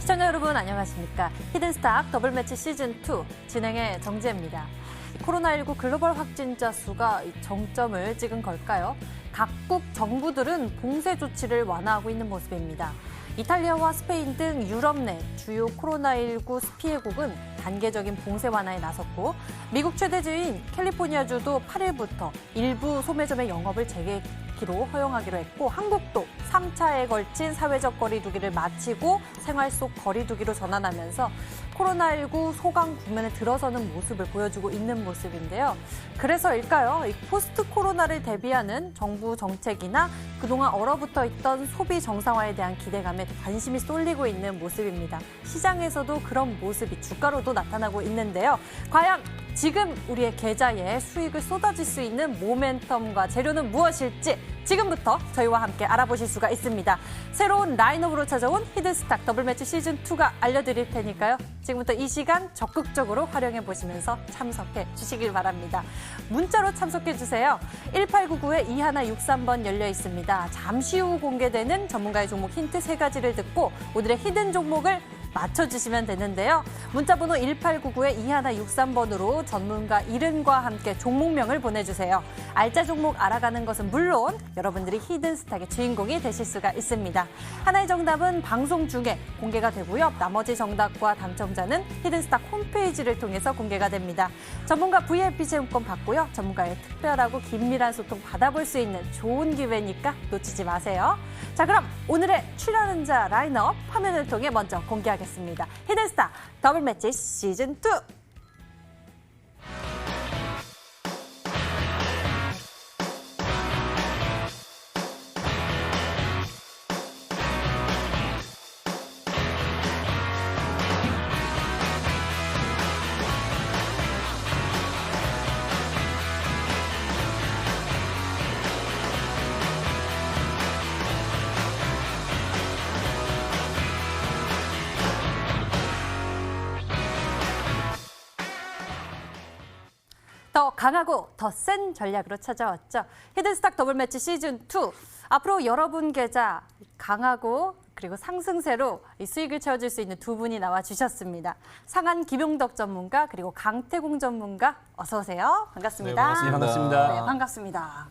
시청자 여러분 안녕하십니까. 히든스탁 더블매치 시즌2 진행의 정지혜입니다. 코로나19 글로벌 확진자 수가 정점을 찍은 걸까요? 각국 정부들은 봉쇄 조치를 완화하고 있는 모습입니다. 이탈리아와 스페인 등 유럽 내 주요 코로나19 피해국은 단계적인 봉쇄 완화에 나섰고 미국 최대주인 캘리포니아주도 8일부터 일부 소매점의 영업을 재개키로 허용하기로 했고 한국도 3차에 걸친 사회적 거리두기를 마치고 생활 속 거리두기로 전환하면서 코로나19 소강 국면에 들어서는 모습을 보여주고 있는 모습인데요. 그래서일까요? 이 포스트 코로나를 대비하는 정부 정책이나 그동안 얼어붙어 있던 소비 정상화에 대한 기대감에 관심이 쏠리고 있는 모습입니다. 시장에서도 그런 모습이 주가로도 나타나고 있는데요. 과연 지금 우리의 계좌에 수익을 쏟아질 수 있는 모멘텀과 재료는 무엇일지 지금부터 저희와 함께 알아보실 수가 있습니다. 새로운 라인업으로 찾아온 히든스탁 더블매치 시즌2가 알려드릴 테니까요. 지금부터 이 시간 적극적으로 활용해 보시면서 참석해 주시길 바랍니다. 문자로 참석해 주세요. 1899-2163번 열려 있습니다. 잠시 후 공개되는 전문가의 종목 힌트 3가지를 듣고 오늘의 히든 종목을 맞춰주시면 되는데요. 문자번호 1899-2163번으로 전문가 이름과 함께 종목명을 보내주세요. 알짜 종목 알아가는 것은 물론 여러분들이 히든스탁의 주인공이 되실 수가 있습니다. 하나의 정답은 방송 중에 공개가 되고요. 나머지 정답과 당첨자는 히든스탁 홈페이지를 통해서 공개가 됩니다. 전문가 VIP 체험권 받고요. 전문가의 특별하고 긴밀한 소통 받아볼 수 있는 좋은 기회니까 놓치지 마세요. 자, 그럼 오늘의 출연자 라인업 화면을 통해 먼저 공개하겠습니다. 히든스탁 더블매치 시즌2. 더 강하고 더 센 전략으로 찾아왔죠. 히든스탁 더블매치 시즌2. 앞으로 여러분 계좌 강하고 그리고 상승세로 수익을 채워줄 수 있는 두 분이 나와주셨습니다. 상한 김용덕 전문가 그리고 강태공 전문가 어서 오세요. 반갑습니다. 네, 반갑습니다. 네, 반갑습니다.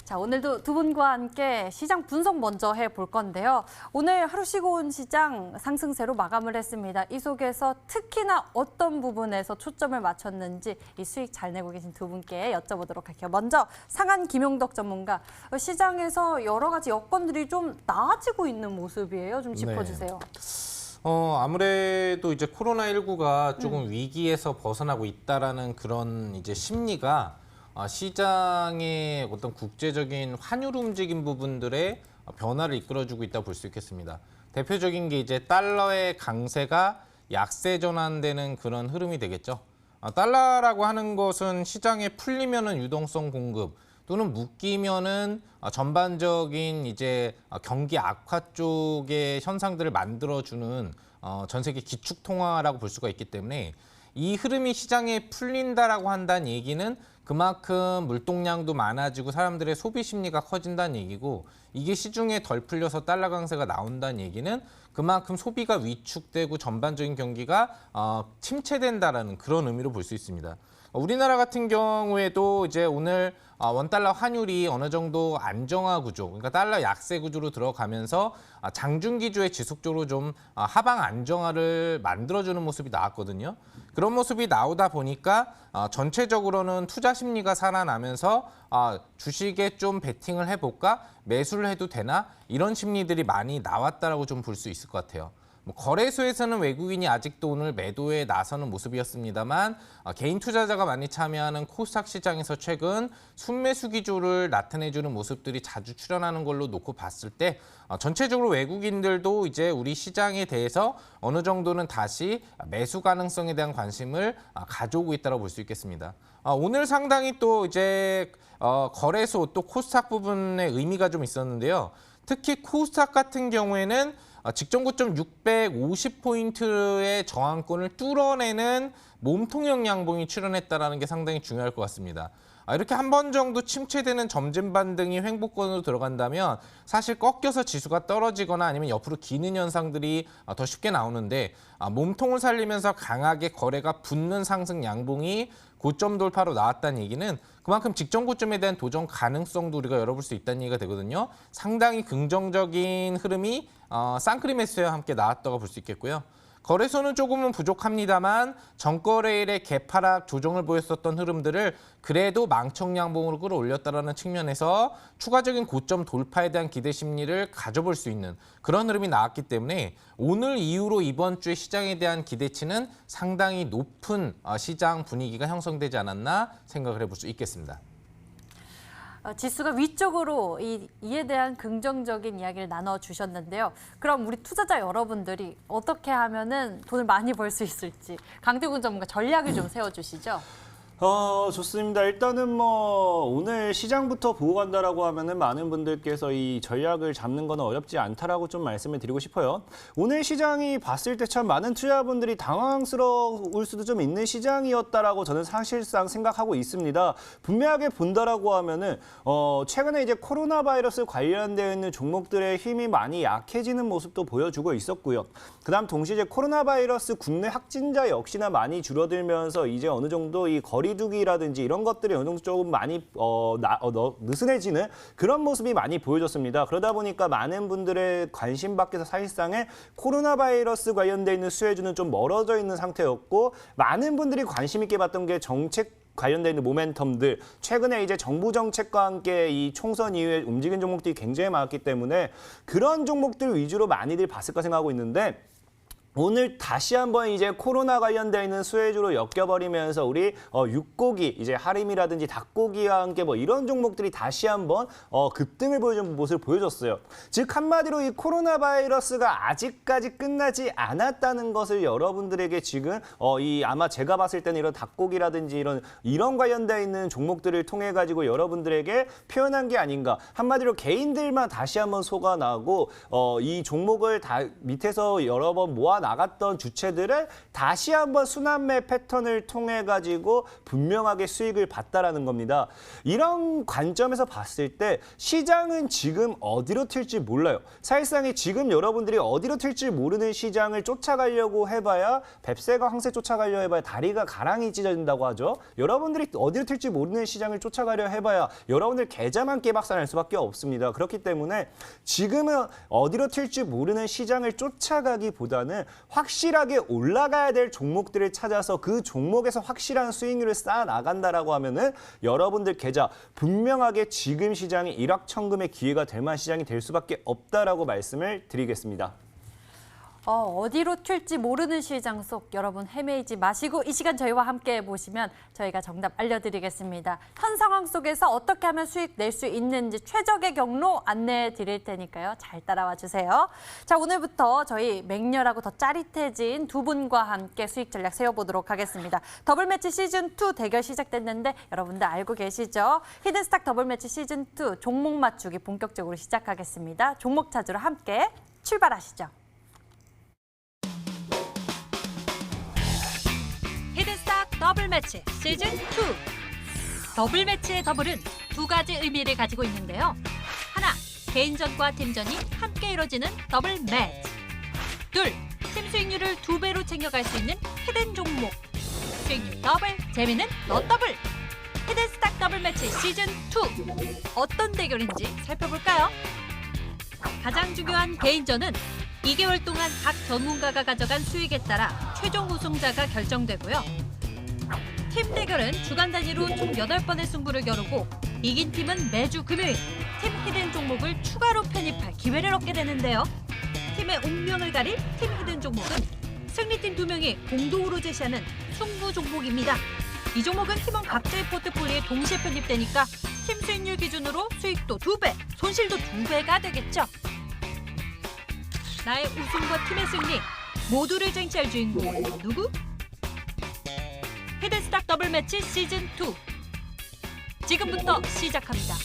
자, 오늘도 두 분과 함께 시장 분석 먼저 해볼 건데요. 오늘 하루 쉬고 온 시장 상승세로 마감을 했습니다. 이 속에서 특히나 어떤 부분에서 초점을 맞췄는지 이 수익 잘 내고 계신 두 분께 여쭤보도록 할게요. 먼저 상한 김용덕 전문가, 시장에서 여러 가지 여건들이 좀 나아지고 있는 모습이에요. 좀 짚어주세요. 아무래도 이제 코로나19가 조금 위기에서 벗어나고 있다라는 그런 이제 심리가 시장의 어떤 국제적인 환율 움직임 부분들의 변화를 이끌어주고 있다고 볼 수 있겠습니다. 대표적인 게 이제 달러의 강세가 약세 전환되는 그런 흐름이 되겠죠. 달러라고 하는 것은 시장에 풀리면은 유동성 공급 또는 묶이면은 전반적인 이제 경기 악화 쪽의 현상들을 만들어주는 전 세계 기축 통화라고 볼 수가 있기 때문에 이 흐름이 시장에 풀린다라고 한다는 얘기는 그만큼 물동량도 많아지고 사람들의 소비 심리가 커진다는 얘기고 이게 시중에 덜 풀려서 달러 강세가 나온다는 얘기는 그만큼 소비가 위축되고 전반적인 경기가 침체된다라는 그런 의미로 볼 수 있습니다. 우리나라 같은 경우에도 이제 오늘 원달러 환율이 어느 정도 안정화 구조, 그러니까 달러 약세 구조로 들어가면서 장중기조에 지속적으로 좀 하방 안정화를 만들어주는 모습이 나왔거든요. 그런 모습이 나오다 보니까 전체적으로는 투자 심리가 살아나면서 주식에 좀 베팅을 해볼까? 매수를 해도 되나? 이런 심리들이 많이 나왔다라고 좀 볼 수 있을 것 같아요. 거래소에서는 외국인이 아직도 오늘 매도에 나서는 모습이었습니다만 개인 투자자가 많이 참여하는 코스닥 시장에서 최근 순매수 기조를 나타내주는 모습들이 자주 출현하는 걸로 놓고 봤을 때 전체적으로 외국인들도 이제 우리 시장에 대해서 어느 정도는 다시 매수 가능성에 대한 관심을 가져오고 있다고 볼 수 있겠습니다. 오늘 상당히 또 이제 거래소 또 코스닥 부분의 의미가 좀 있었는데요. 특히 코스닥 같은 경우에는 직전 고점 650포인트의 저항권을 뚫어내는 몸통형 양봉이 출현했다는 게 상당히 중요할 것 같습니다. 이렇게 한 번 정도 침체되는 점진 반등이 횡보권으로 들어간다면 사실 꺾여서 지수가 떨어지거나 아니면 옆으로 기는 현상들이 더 쉽게 나오는데 몸통을 살리면서 강하게 거래가 붙는 상승 양봉이 고점 돌파로 나왔다는 얘기는 그만큼 직전 고점에 대한 도전 가능성도 우리가 열어볼 수 있다는 얘기가 되거든요. 상당히 긍정적인 흐름이 쌍크림 매수와 함께 나왔다고 볼 수 있겠고요. 거래소는 조금은 부족합니다만 전거래일에 개파락 조정을 보였었던 흐름들을 그래도 망청양봉으로 끌어올렸다는 측면에서 추가적인 고점 돌파에 대한 기대 심리를 가져볼 수 있는 그런 흐름이 나왔기 때문에 오늘 이후로 이번 주에 시장에 대한 기대치는 상당히 높은 시장 분위기가 형성되지 않았나 생각을 해볼 수 있겠습니다. 지수가 위쪽으로 이에 대한 긍정적인 이야기를 나눠주셨는데요. 그럼 우리 투자자 여러분들이 어떻게 하면은 돈을 많이 벌 수 있을지 강태군 전문가 전략을 좀 세워주시죠. 좋습니다. 일단은 뭐 오늘 시장부터 보고 간다라고 하면은 많은 분들께서 이 전략을 잡는 건 어렵지 않다라고 좀 말씀을 드리고 싶어요. 오늘 시장이 봤을 때 참 많은 투자분들이 당황스러울 수도 좀 있는 시장이었다라고 저는 사실상 생각하고 있습니다. 분명하게 본다라고 하면은 최근에 이제 코로나 바이러스 관련되어 있는 종목들의 힘이 많이 약해지는 모습도 보여주고 있었고요. 그다음 동시에 이제 코로나 바이러스 국내 확진자 역시나 많이 줄어들면서 이제 어느 정도 이 거리두기라든지 이런 것들이 어느 정도 조금 많이 느슨해지는 그런 모습이 많이 보여졌습니다. 그러다 보니까 많은 분들의 관심 밖에서 사실상의 코로나 바이러스 관련돼 있는 수혜주는 좀 멀어져 있는 상태였고 많은 분들이 관심 있게 봤던 게 정책 관련돼 있는 모멘텀들, 최근에 이제 정부 정책과 함께 이 총선 이후에 움직인 종목들이 굉장히 많았기 때문에 그런 종목들 위주로 많이들 봤을까 생각하고 있는데 오늘 다시 한번 이제 코로나 관련되어 있는 수혜주로 엮여버리면서 우리 육고기, 이제 하림이라든지 닭고기와 함께 뭐 이런 종목들이 다시 한번 급등을 보여준 모습을 보여줬어요. 즉 한마디로 이 코로나 바이러스가 아직까지 끝나지 않았다는 것을 여러분들에게 지금 아마 제가 봤을 때는 이런 닭고기라든지 이런 관련되어 있는 종목들을 통해 가지고 여러분들에게 표현한 게 아닌가. 한마디로 개인들만 다시 한번 속아나고 이 종목을 다 밑에서 여러 번 모아 나갔던 주체들을 다시 한번 순환매 패턴을 통해 가지고 분명하게 수익을 봤다라는 겁니다. 이런 관점에서 봤을 때 시장은 지금 어디로 튈지 몰라요. 사실상에 지금 여러분들이 어디로 튈지 모르는 시장을 쫓아가려고 해봐야 뱁새가 황새 쫓아가려 해봐야 다리가 가랑이 찢어진다고 하죠. 여러분들이 어디로 튈지 모르는 시장을 쫓아가려 해봐야 여러분들 계좌만 깨박살날 수밖에 없습니다. 그렇기 때문에 지금은 어디로 튈지 모르는 시장을 쫓아가기보다는 확실하게 올라가야 될 종목들을 찾아서 그 종목에서 확실한 수익률을 쌓아 나간다라고 하면은 여러분들 계좌 분명하게 지금 시장이 일확천금의 기회가 될 만한 시장이 될 수밖에 없다라고 말씀을 드리겠습니다. 어디로 튈지 모르는 시장 속 여러분 헤매이지 마시고 이 시간 저희와 함께 보시면 저희가 정답 알려드리겠습니다. 현 상황 속에서 어떻게 하면 수익 낼 수 있는지 최적의 경로 안내해 드릴 테니까요. 잘 따라와 주세요. 자, 오늘부터 저희 맹렬하고 더 짜릿해진 두 분과 함께 수익 전략 세워보도록 하겠습니다. 더블 매치 시즌2 대결 시작됐는데 여러분들 알고 계시죠? 히든스탁 더블 매치 시즌2 종목 맞추기 본격적으로 시작하겠습니다. 종목 찾으러 함께 출발하시죠. 히든스탁 더블 매치 시즌 2. 더블 매치의 더블은 두 가지 의미를 가지고 있는데요. 하나, 개인전과 팀전이 함께 이뤄지는 더블 매치. 둘, 팀 수익률을 2배로 챙겨갈 수 있는 히든 종목. 수익률 더블, 재미는 너 더블. 히든스탁 더블 매치 시즌 2. 어떤 대결인지 살펴볼까요? 가장 중요한 개인전은 2개월 동안 각 전문가가 가져간 수익에 따라 최종 우승자가 결정되고요. 팀 대결은 주간 단위로 총 8번의 승부를 겨루고 이긴 팀은 매주 금요일 팀 히든 종목을 추가로 편입할 기회를 얻게 되는데요. 팀의 운명을 가릴 팀 히든 종목은 승리팀 2명이 공동으로 제시하는 승부 종목입니다. 이 종목은 팀원 각자의 포트폴리오에 동시에 편입되니까 팀 수익률 기준으로 수익도 2배, 손실도 2배가 되겠죠. 나의 우승과 팀의 승리 모두를 쟁취할 주인공은 누구? 히든스탁 더블 매치 시즌 2 지금부터 시작합니다.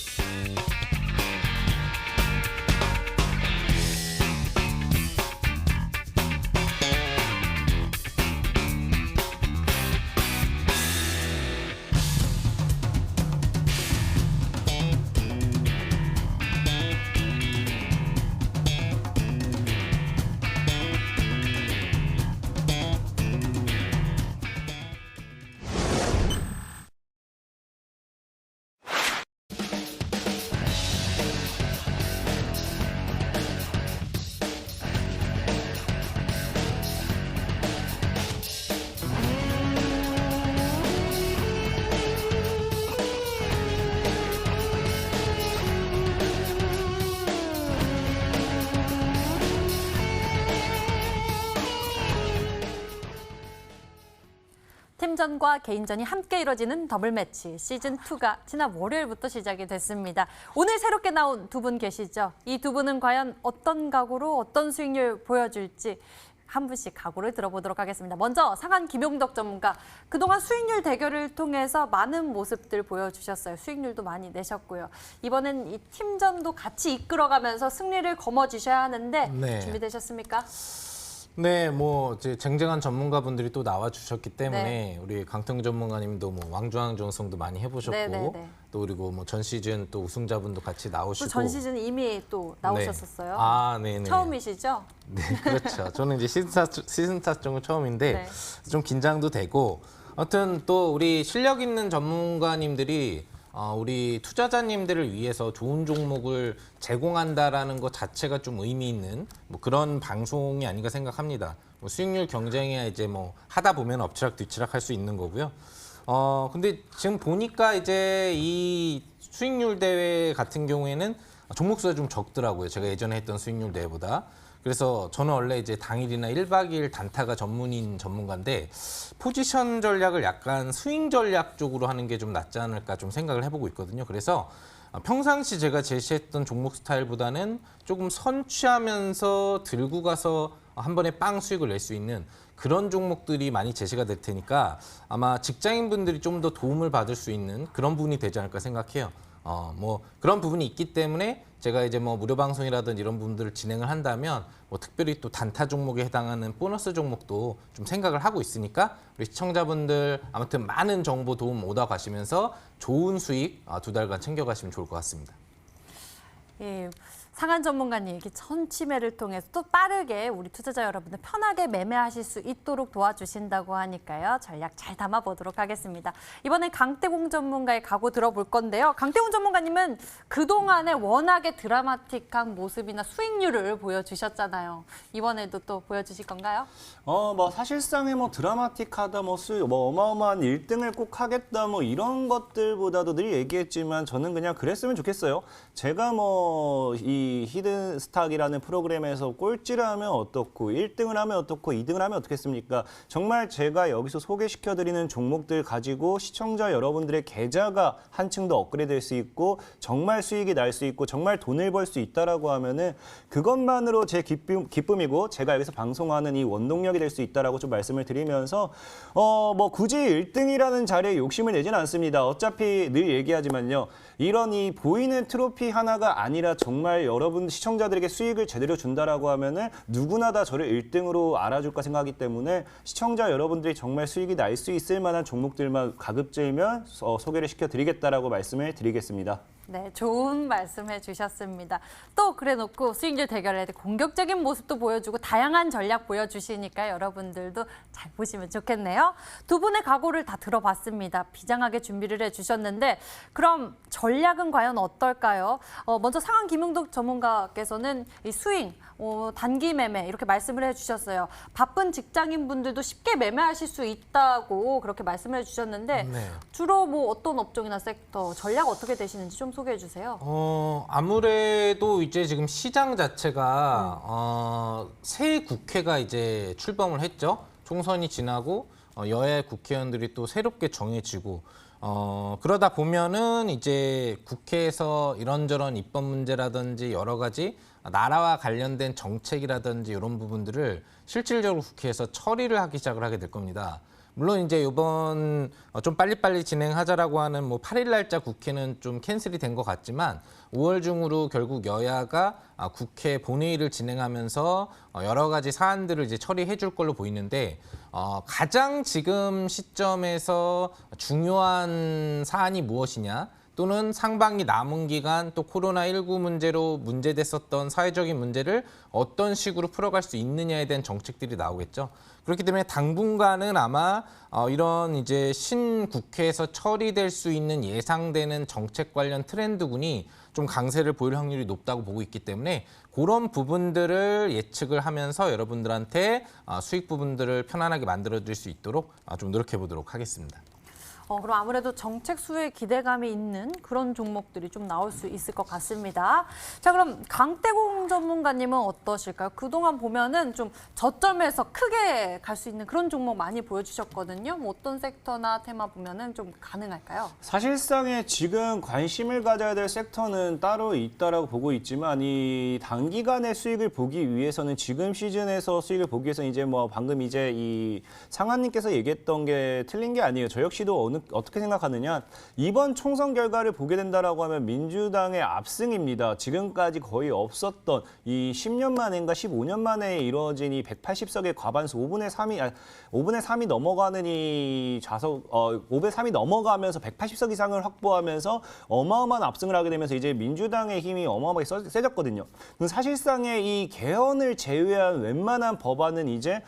팀전과 개인전이 함께 이뤄지는 더블 매치 시즌2가 지난 월요일부터 시작이 됐습니다. 오늘 새롭게 나온 두 분 계시죠? 이 두 분은 과연 어떤 각오로 어떤 수익률 보여줄지 한 분씩 각오를 들어보도록 하겠습니다. 먼저 상한 김용덕 전문가. 그동안 수익률 대결을 통해서 많은 모습들 보여주셨어요. 수익률도 많이 내셨고요. 이번엔 이 팀전도 같이 이끌어가면서 승리를 거머쥐셔야 하는데 네. 준비되셨습니까? 네, 뭐 이제 쟁쟁한 전문가분들이 또 나와 주셨기 때문에 네. 우리 강태웅 전문가님도 뭐 왕중왕전성도 많이 해보셨고 네, 네, 네. 또 그리고 뭐 전 시즌 또 우승자분도 같이 나오시고 또 전 시즌 이미 또 나오셨었어요. 네. 아, 네, 네. 처음이시죠? 네, 그렇죠. 저는 이제 시즌4 쪽은 처음인데 네. 좀 긴장도 되고 아무튼 또 우리 실력 있는 전문가님들이 우리 투자자님들을 위해서 좋은 종목을 제공한다라는 것 자체가 좀 의미 있는 뭐 그런 방송이 아닌가 생각합니다. 뭐 수익률 경쟁이야 이제 뭐 하다 보면 엎치락 뒤치락 할 수 있는 거고요. 근데 지금 보니까 이제 이 수익률 대회 같은 경우에는 종목 수가 좀 적더라고요. 제가 예전에 했던 수익률 대회보다. 그래서 저는 원래 이제 당일이나 1박 2일 단타가 전문인 전문가인데 포지션 전략을 약간 스윙 전략 쪽으로 하는 게 좀 낫지 않을까 좀 생각을 해보고 있거든요. 그래서 평상시 제가 제시했던 종목 스타일보다는 조금 선취하면서 들고 가서 한 번에 빵 수익을 낼 수 있는 그런 종목들이 많이 제시가 될 테니까 아마 직장인분들이 좀 더 도움을 받을 수 있는 그런 부분이 되지 않을까 생각해요. 뭐 그런 부분이 있기 때문에 제가 이제 뭐 무료 방송이라든지 이런 부분들을 진행을 한다면 뭐 특별히 또 단타 종목에 해당하는 보너스 종목도 좀 생각을 하고 있으니까 우리 시청자분들 아무튼 많은 정보 도움 얻어 가시면서 좋은 수익 2달간 챙겨가시면 좋을 것 같습니다. 예, 상한 전문가님 이렇게 선취매를 통해서 또 빠르게 우리 투자자 여러분들 편하게 매매하실 수 있도록 도와주신다고 하니까요. 전략 잘 담아보도록 하겠습니다. 이번엔 강태공 전문가의 각오 들어볼 건데요. 강태공 전문가님은 그동안에 워낙에 드라마틱한 모습이나 수익률을 보여주셨잖아요. 이번에도 또 보여주실 건가요? 뭐 사실상의 뭐 드라마틱하다, 뭐 어마어마한 1등을 꼭 하겠다, 뭐 이런 것들보다도 늘 얘기했지만 저는 그냥 그랬으면 좋겠어요. 제가 뭐 이 히든 스탁이라는 프로그램에서 꼴찌를 하면 어떻고 1등을 하면 어떻고 2등을 하면 어떻겠습니까? 정말 제가 여기서 소개시켜드리는 종목들 가지고 시청자 여러분들의 계좌가 한층 더 업그레이드될 수 있고 정말 수익이 날 수 있고 정말 돈을 벌 수 있다라고 하면은 그것만으로 제 기쁨이고 제가 여기서 방송하는 이 원동력이 될 수 있다라고 좀 말씀을 드리면서 뭐 굳이 1등이라는 자리에 욕심을 내지는 않습니다. 어차피 늘 얘기하지만요. 이런 이 보이는 트로피 하나가 아니라 정말 여러분 시청자들에게 수익을 제대로 준다라고 하면은 누구나 다 저를 1등으로 알아줄까 생각하기 때문에 시청자 여러분들이 정말 수익이 날 수 있을 만한 종목들만 가급적이면 소개를 시켜드리겠다라고 말씀을 드리겠습니다. 네, 좋은 말씀해 주셨습니다. 또 그래놓고 수익률 대결에 공격적인 모습도 보여주고 다양한 전략 보여주시니까 여러분들도 잘 보시면 좋겠네요. 두 분의 각오를 다 들어봤습니다. 비장하게 준비를 해주셨는데 그럼 전략은 과연 어떨까요? 먼저 상한 김용덕 전문가께서는 이 스윙, 단기 매매 이렇게 말씀을 해주셨어요. 바쁜 직장인분들도 쉽게 매매하실 수 있다고 그렇게 말씀해 주셨는데 네. 주로 뭐 어떤 업종이나 섹터, 전략 어떻게 되시는지 좀 소개해 주세요. 아무래도 이제 지금 시장 자체가 새 국회가 이제 출범을 했죠. 총선이 지나고 여야 국회의원들이 또 새롭게 정해지고 그러다 보면은 이제 국회에서 이런저런 입법 문제라든지 여러 가지 나라와 관련된 정책이라든지 이런 부분들을 실질적으로 국회에서 처리를 하기 시작을 하게 될 겁니다. 물론 이제 이번 좀 빨리빨리 진행하자라고 하는 뭐 8일 날짜 국회는 좀 캔슬이 된 것 같지만 5월 중으로 결국 여야가 국회 본회의를 진행하면서 여러 가지 사안들을 이제 처리해 줄 걸로 보이는데 가장 지금 시점에서 중요한 사안이 무엇이냐 또는 상반기 남은 기간 또 코로나19 문제로 문제됐었던 사회적인 문제를 어떤 식으로 풀어갈 수 있느냐에 대한 정책들이 나오겠죠. 그렇기 때문에 당분간은 아마 이런 이제 신국회에서 처리될 수 있는 예상되는 정책 관련 트렌드군이 좀 강세를 보일 확률이 높다고 보고 있기 때문에 그런 부분들을 예측을 하면서 여러분들한테 수익 부분들을 편안하게 만들어드릴 수 있도록 좀 노력해 보도록 하겠습니다. 그럼 아무래도 정책 수혜에 기대감이 있는 그런 종목들이 좀 나올 수 있을 것 같습니다. 자, 그럼 강태공 전문가님은 어떠실까요? 그동안 보면은 좀 저점에서 크게 갈 수 있는 그런 종목 많이 보여주셨거든요. 뭐 어떤 섹터나 테마 보면은 좀 가능할까요? 사실상에 지금 관심을 가져야 될 섹터는 따로 있다라고 보고 있지만 이 단기간의 수익을 보기 위해서는 지금 시즌에서 수익을 보기 위해서는 이제 뭐 방금 이제 이 상한님께서 얘기했던 게 틀린 게 아니에요. 저 역시도 어떻게 생각하느냐. 이번 총선 결과를 보게 된다라고 하면 민주당의 압승입니다. 지금까지 거의 없었던 이 10년 만인가 15년 만에 이루어진 이 180석의 과반수 5분의 3이 넘어가는 이 좌석 5분의 3이 넘어가면서 180석 이상을 확보하면서 어마어마한 압승을 하게 되면서 이제 민주당의 힘이 어마어마하게 세졌거든요. 사실상의 이 개헌을 제외한 웬만한 법안은 이제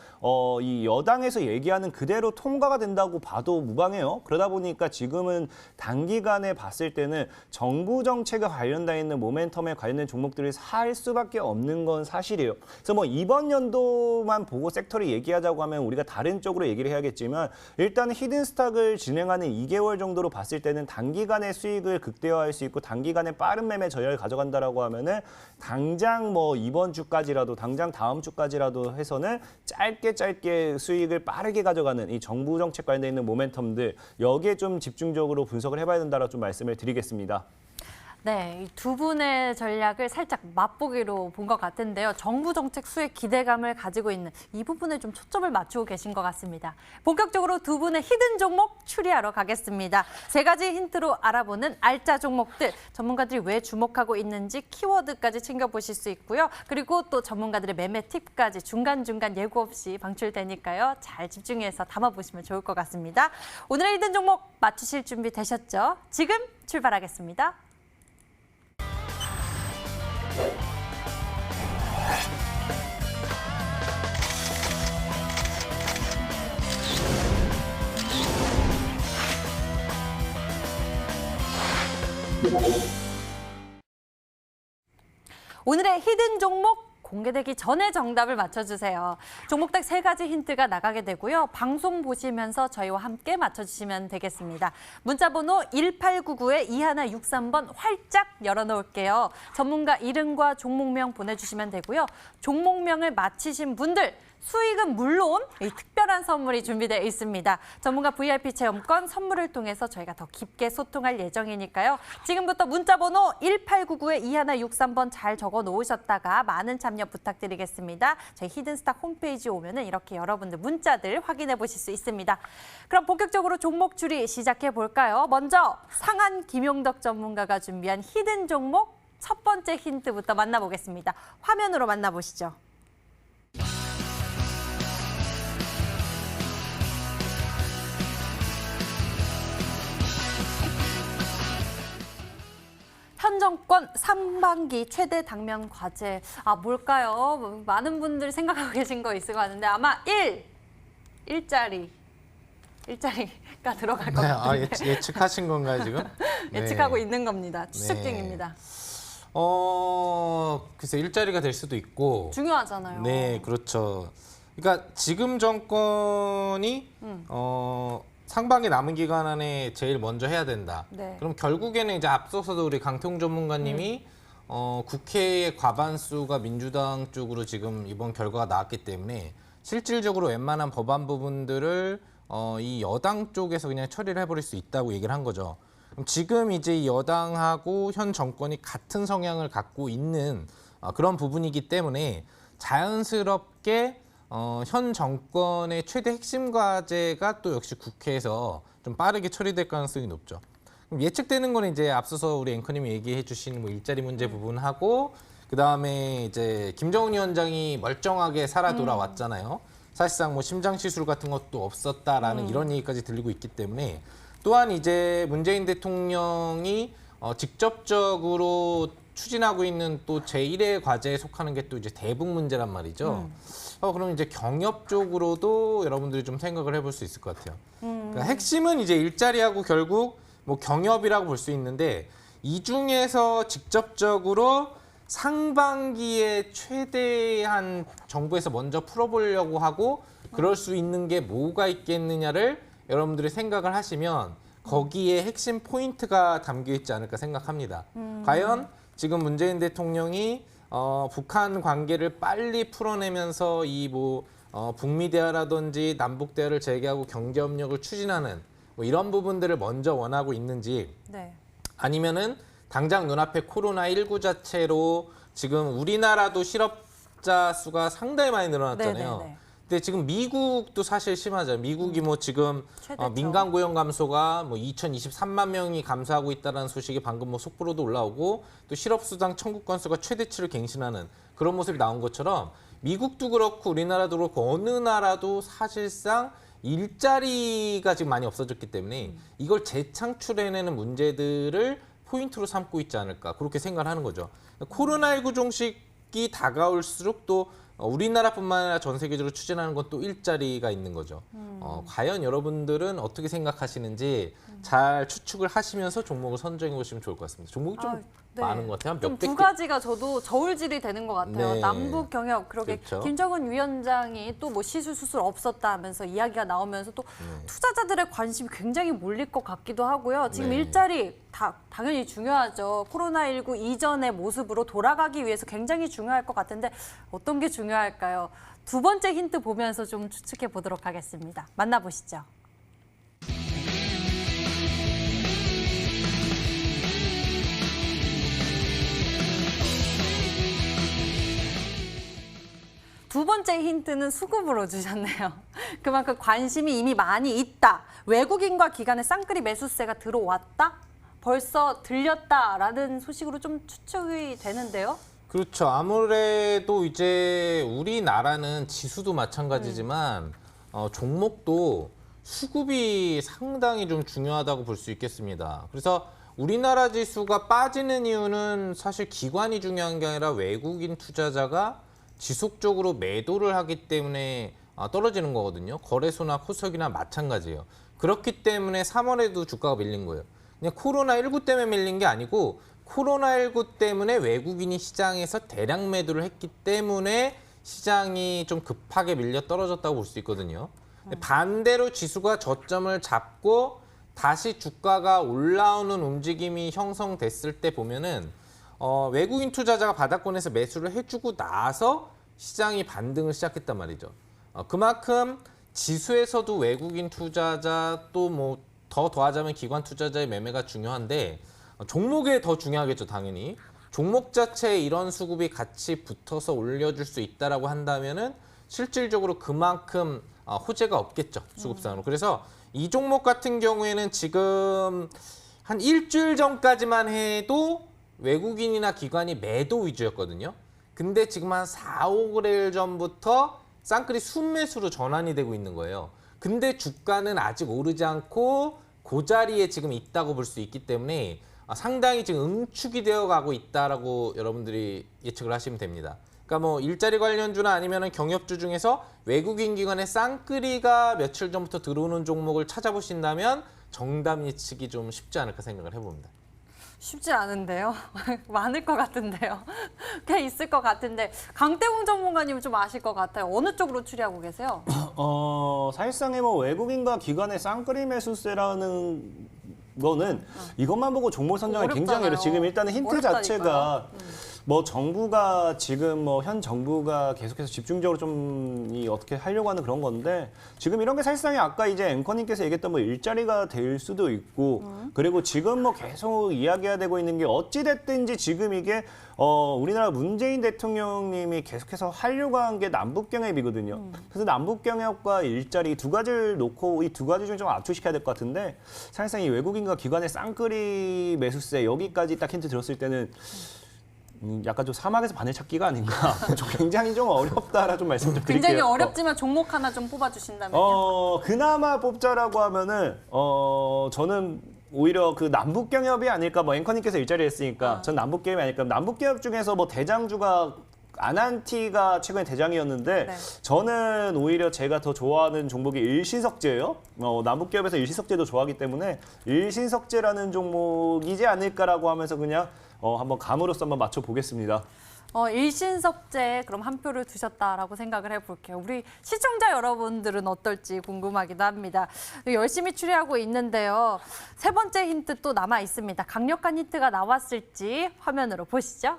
이 여당에서 얘기하는 그대로 통과가 된다고 봐도 무방해요. 그러다 보니까 지금은 단기간에 봤을 때는 정부 정책에 관련돼 있는 모멘텀에 관련된 종목들을 살 수밖에 없는 건 사실이에요. 그래서 뭐 이번 연도만 보고 섹터를 얘기하자고 하면 우리가 다른 쪽으로 얘기를 해야겠지만 일단 히든스탁을 진행하는 2개월 정도로 봤을 때는 단기간에 수익을 극대화할 수 있고 단기간에 빠른 매매 전략을 가져간다라고 하면은 당장 뭐 이번 주까지라도 당장 다음 주까지라도 해서는 짧게 수익을 빠르게 가져가는 이 정부 정책 관련돼 있는 모멘텀들 여기에 좀 집중적으로 분석을 해봐야 된다라고 좀 말씀을 드리겠습니다. 네, 이 두 분의 전략을 살짝 맛보기로 본 것 같은데요. 정부 정책 수혜 기대감을 가지고 있는 이 부분에 좀 초점을 맞추고 계신 것 같습니다. 본격적으로 두 분의 히든 종목 추리하러 가겠습니다. 세 가지 힌트로 알아보는 알짜 종목들, 전문가들이 왜 주목하고 있는지 키워드까지 챙겨보실 수 있고요. 그리고 또 전문가들의 매매 팁까지 중간중간 예고 없이 방출되니까요. 잘 집중해서 담아보시면 좋을 것 같습니다. 오늘의 히든 종목 맞추실 준비 되셨죠? 지금 출발하겠습니다. 오늘의 히든 종목 공개되기 전에 정답을 맞춰주세요. 종목당 세 가지 힌트가 나가게 되고요. 방송 보시면서 저희와 함께 맞춰주시면 되겠습니다. 문자번호 1899-2163번 활짝 열어놓을게요. 전문가 이름과 종목명 보내주시면 되고요. 종목명을 맞히신 분들 수익은 물론 이 특별한 선물이 준비되어 있습니다. 전문가 VIP 체험권 선물을 통해서 저희가 더 깊게 소통할 예정이니까요. 지금부터 문자번호 1899-2163번 잘 적어 놓으셨다가 많은 참여 부탁드리겠습니다. 저희 히든스탁 홈페이지 오면은 이렇게 여러분들 문자들 확인해 보실 수 있습니다. 그럼 본격적으로 종목 추리 시작해 볼까요? 먼저 상한 김용덕 전문가가 준비한 히든 종목 첫 번째 힌트부터 만나보겠습니다. 화면으로 만나보시죠. 현 정권 상반기 최대 당면 과제. 뭘까요? 많은 분들이 생각하고 계신 거 있을 것 같은데 아마 일자리가 들어갈 것 같은데. 예측하신 건가요, 지금? 예측하고 있는 겁니다. 추측 네. 중입니다. 글쎄 일자리가 될 수도 있고. 중요하잖아요. 네, 그렇죠. 그러니까 지금 정권이 상반기 남은 기간 안에 제일 먼저 해야 된다. 네. 그럼 결국에는 이제 앞서서도 우리 강태공 전문가님이 국회의 과반수가 민주당 쪽으로 지금 이번 결과가 나왔기 때문에 실질적으로 웬만한 법안 부분들을 이 여당 쪽에서 그냥 처리를 해버릴 수 있다고 얘기를 한 거죠. 그럼 지금 이제 이 여당하고 현 정권이 같은 성향을 갖고 있는 그런 부분이기 때문에 자연스럽게 현 정권의 최대 핵심 과제가 또 역시 국회에서 좀 빠르게 처리될 가능성이 높죠. 그럼 예측되는 건 이제 앞서서 우리 앵커님이 얘기해 주신 뭐 일자리 문제 부분하고 그다음에 이제 김정은 위원장이 멀쩡하게 살아 돌아왔잖아요. 사실상 뭐 심장 시술 같은 것도 없었다라는 이런 얘기까지 들리고 있기 때문에 또한 이제 문재인 대통령이 직접적으로 추진하고 있는 또 제1의 과제에 속하는 게 또 이제 대북 문제란 말이죠. 그럼 이제 경협 쪽으로도 여러분들이 좀 생각을 해볼 수 있을 것 같아요. 그러니까 핵심은 이제 일자리하고 결국 뭐 경협이라고 볼 수 있는데 이 중에서 직접적으로 상반기에 최대한 정부에서 먼저 풀어보려고 하고 그럴 수 있는 게 뭐가 있겠느냐를 여러분들이 생각을 하시면 거기에 핵심 포인트가 담겨 있지 않을까 생각합니다. 과연 지금 문재인 대통령이 북한 관계를 빨리 풀어내면서 북미 대화라든지 남북 대화를 재개하고 경제 협력을 추진하는 뭐 이런 부분들을 먼저 원하고 있는지 네. 아니면은 당장 눈앞에 코로나19 자체로 지금 우리나라도 실업자 수가 상당히 많이 늘어났잖아요. 네네네. 근데 지금 미국도 사실 심하죠. 미국이 뭐 지금 최대죠. 민간 고용 감소가 뭐 2023만 명이 감소하고 있다는 소식이 방금 뭐 속보로도 올라오고 또 실업수당 청구 건수가 최대치를 갱신하는 그런 모습이 나온 것처럼 미국도 그렇고 우리나라도 그렇고 어느 나라도 사실상 일자리가 지금 많이 없어졌기 때문에 이걸 재창출해내는 문제들을 포인트로 삼고 있지 않을까 그렇게 생각을 하는 거죠. 코로나19 종식이 다가올수록 또 우리나라뿐만 아니라 전 세계적으로 추진하는 건 또 일자리가 있는 거죠. 과연 여러분들은 어떻게 생각하시는지 잘 추측을 하시면서 종목을 선정해 보시면 좋을 것 같습니다. 종목이 좀 네. 많은 것 같아요. 한 좀 몇백 두 개. 가지가 저도 저울질이 되는 것 같아요. 네. 남북 경협 그러게 그렇죠. 김정은 위원장이 또 뭐 시술 수술 없었다 하면서 이야기가 나오면서 또 투자자들의 관심이 굉장히 몰릴 것 같기도 하고요. 지금 네. 일자리 당연히 중요하죠. 코로나19 이전의 모습으로 돌아가기 위해서 굉장히 중요할 것 같은데 어떤 게 중요할까요? 두 번째 힌트 보면서 좀 추측해 보도록 하겠습니다. 만나보시죠. 두 번째 힌트는 수급으로 주셨네요. 그만큼 관심이 이미 많이 있다. 외국인과 기관의 쌍끌이 매수세가 들어왔다. 벌써 들렸다라는 소식으로 좀 추측이 되는데요. 그렇죠. 아무래도 이제 우리나라는 지수도 마찬가지지만 종목도 수급이 상당히 좀 중요하다고 볼 수 있겠습니다. 그래서 우리나라 지수가 빠지는 이유는 사실 기관이 중요한 게 아니라 외국인 투자자가 지속적으로 매도를 하기 때문에 떨어지는 거거든요. 거래소나 코스닥이나 마찬가지예요. 그렇기 때문에 3월에도 주가가 밀린 거예요. 그냥 코로나19 때문에 밀린 게 아니고 코로나19 때문에 외국인이 시장에서 대량 매도를 했기 때문에 시장이 좀 급하게 밀려 떨어졌다고 볼 수 있거든요. 반대로 지수가 저점을 잡고 다시 주가가 올라오는 움직임이 형성됐을 때 보면은 외국인 투자자가 바닥권에서 매수를 해주고 나서 시장이 반등을 시작했단 말이죠. 그만큼 지수에서도 외국인 투자자 또 뭐 더하자면 기관 투자자의 매매가 중요한데 종목에 더 중요하겠죠, 당연히. 종목 자체에 이런 수급이 같이 붙어서 올려줄 수 있다라고 한다면은 실질적으로 그만큼 호재가 없겠죠, 수급상으로. 그래서 이 종목 같은 경우에는 지금 한 일주일 전까지만 해도 외국인이나 기관이 매도 위주였거든요. 근데 지금 한 4, 5개월 전부터 쌍끌이 순매수로 전환이 되고 있는 거예요. 근데 주가는 아직 오르지 않고 그 자리에 지금 있다고 볼 수 있기 때문에 상당히 지금 응축이 되어 가고 있다라고 여러분들이 예측을 하시면 됩니다. 그러니까 뭐 일자리 관련주나 아니면은 경협주 중에서 외국인 기관의 쌍끌이가 며칠 전부터 들어오는 종목을 찾아보신다면 정답 예측이 좀 쉽지 않을까 생각을 해봅니다. 쉽지 않은데요. 많을 것 같은데요. 꽤 있을 것 같은데 강태공 전문가님은 좀 아실 것 같아요. 어느 쪽으로 추리하고 계세요? 사실상의 뭐 외국인과 기관의 쌍끌이 매수세라는 거는 이것만 보고 종목 선정이 굉장히 어려워요. 지금 일단은 힌트 어렵다니까요. 자체가 뭐 정부가 지금 뭐 현 정부가 계속해서 집중적으로 좀 이 어떻게 하려고 하는 그런 건데 지금 이런 게 사실상에 아까 이제 앵커님께서 얘기했던 뭐 일자리가 될 수도 있고 그리고 지금 뭐 계속 이야기가 되고 있는 게 어찌 됐든지 지금 이게 우리나라 문재인 대통령님이 계속해서 하려고 한 게 남북 경협이거든요. 그래서 남북 경협과 일자리 두 가지를 놓고 이 두 가지 중에 좀 압축시켜야 될 것 같은데 사실상 이 외국인과 기관의 쌍끌이 매수세 여기까지 딱 힌트 들었을 때는 약간 좀 사막에서 바늘 찾기가 아닌가. 좀 굉장히 좀 어렵다라 좀 말씀 좀 드릴게요. 굉장히 어렵지만 종목 하나 좀 뽑아주신다면요. 그나마 뽑자라고 하면은 저는 오히려 그 남북 경협이 아닐까. 뭐 앵커님께서 일자리 했으니까 전 남북 경협이 아닐까. 남북 경협 중에서 뭐 대장주가 아난티가 최근에 대장이었는데 네. 저는 오히려 제가 더 좋아하는 종목이 일신석재예요. 남북기업에서 일신석재도 좋아하기 때문에 일신석재라는 종목이지 않을까라고 하면서 그냥 한번 감으로써 한번 맞춰보겠습니다. 일신석제에 그럼 한 표를 두셨다라고 생각을 해볼게요. 우리 시청자 여러분들은 어떨지 궁금하기도 합니다. 열심히 추리하고 있는데요. 세 번째 힌트 또 남아 있습니다. 강력한 힌트가 나왔을지 화면으로 보시죠.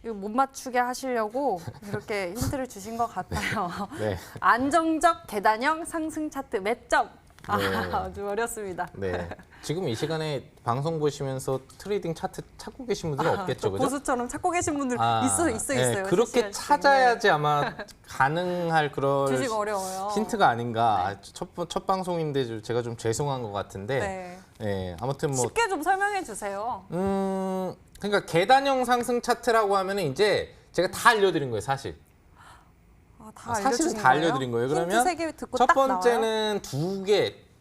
이거 못 맞추게 하시려고 이렇게 힌트를 주신 것 같아요. 네. 안정적 계단형 상승 차트 몇 점? 아, 네. 아주 어렵습니다. 네. 지금 이 시간에 방송 보시면서 트레이딩 차트 찾고 계신 분들은 없겠죠, 그죠? 고수처럼 찾고 계신 분들 네, 있어요. 그렇게 실시간 찾아야지 아마 가능할 그런 주식 어려워요. 힌트가 아닌가. 첫 방송인데 제가 좀 죄송한 것 같은데. 네. 네, 아무튼 뭐 쉽게 좀 설명해 주세요. 그러니까 계단형 상승 차트라고 하면은 이제 제가 다 알려드린 거예요, 사실. 다 사실은 알려주신 다 알려드린 거예요. 힌트 그러면 3개 듣고 첫 딱 나와요? 번째는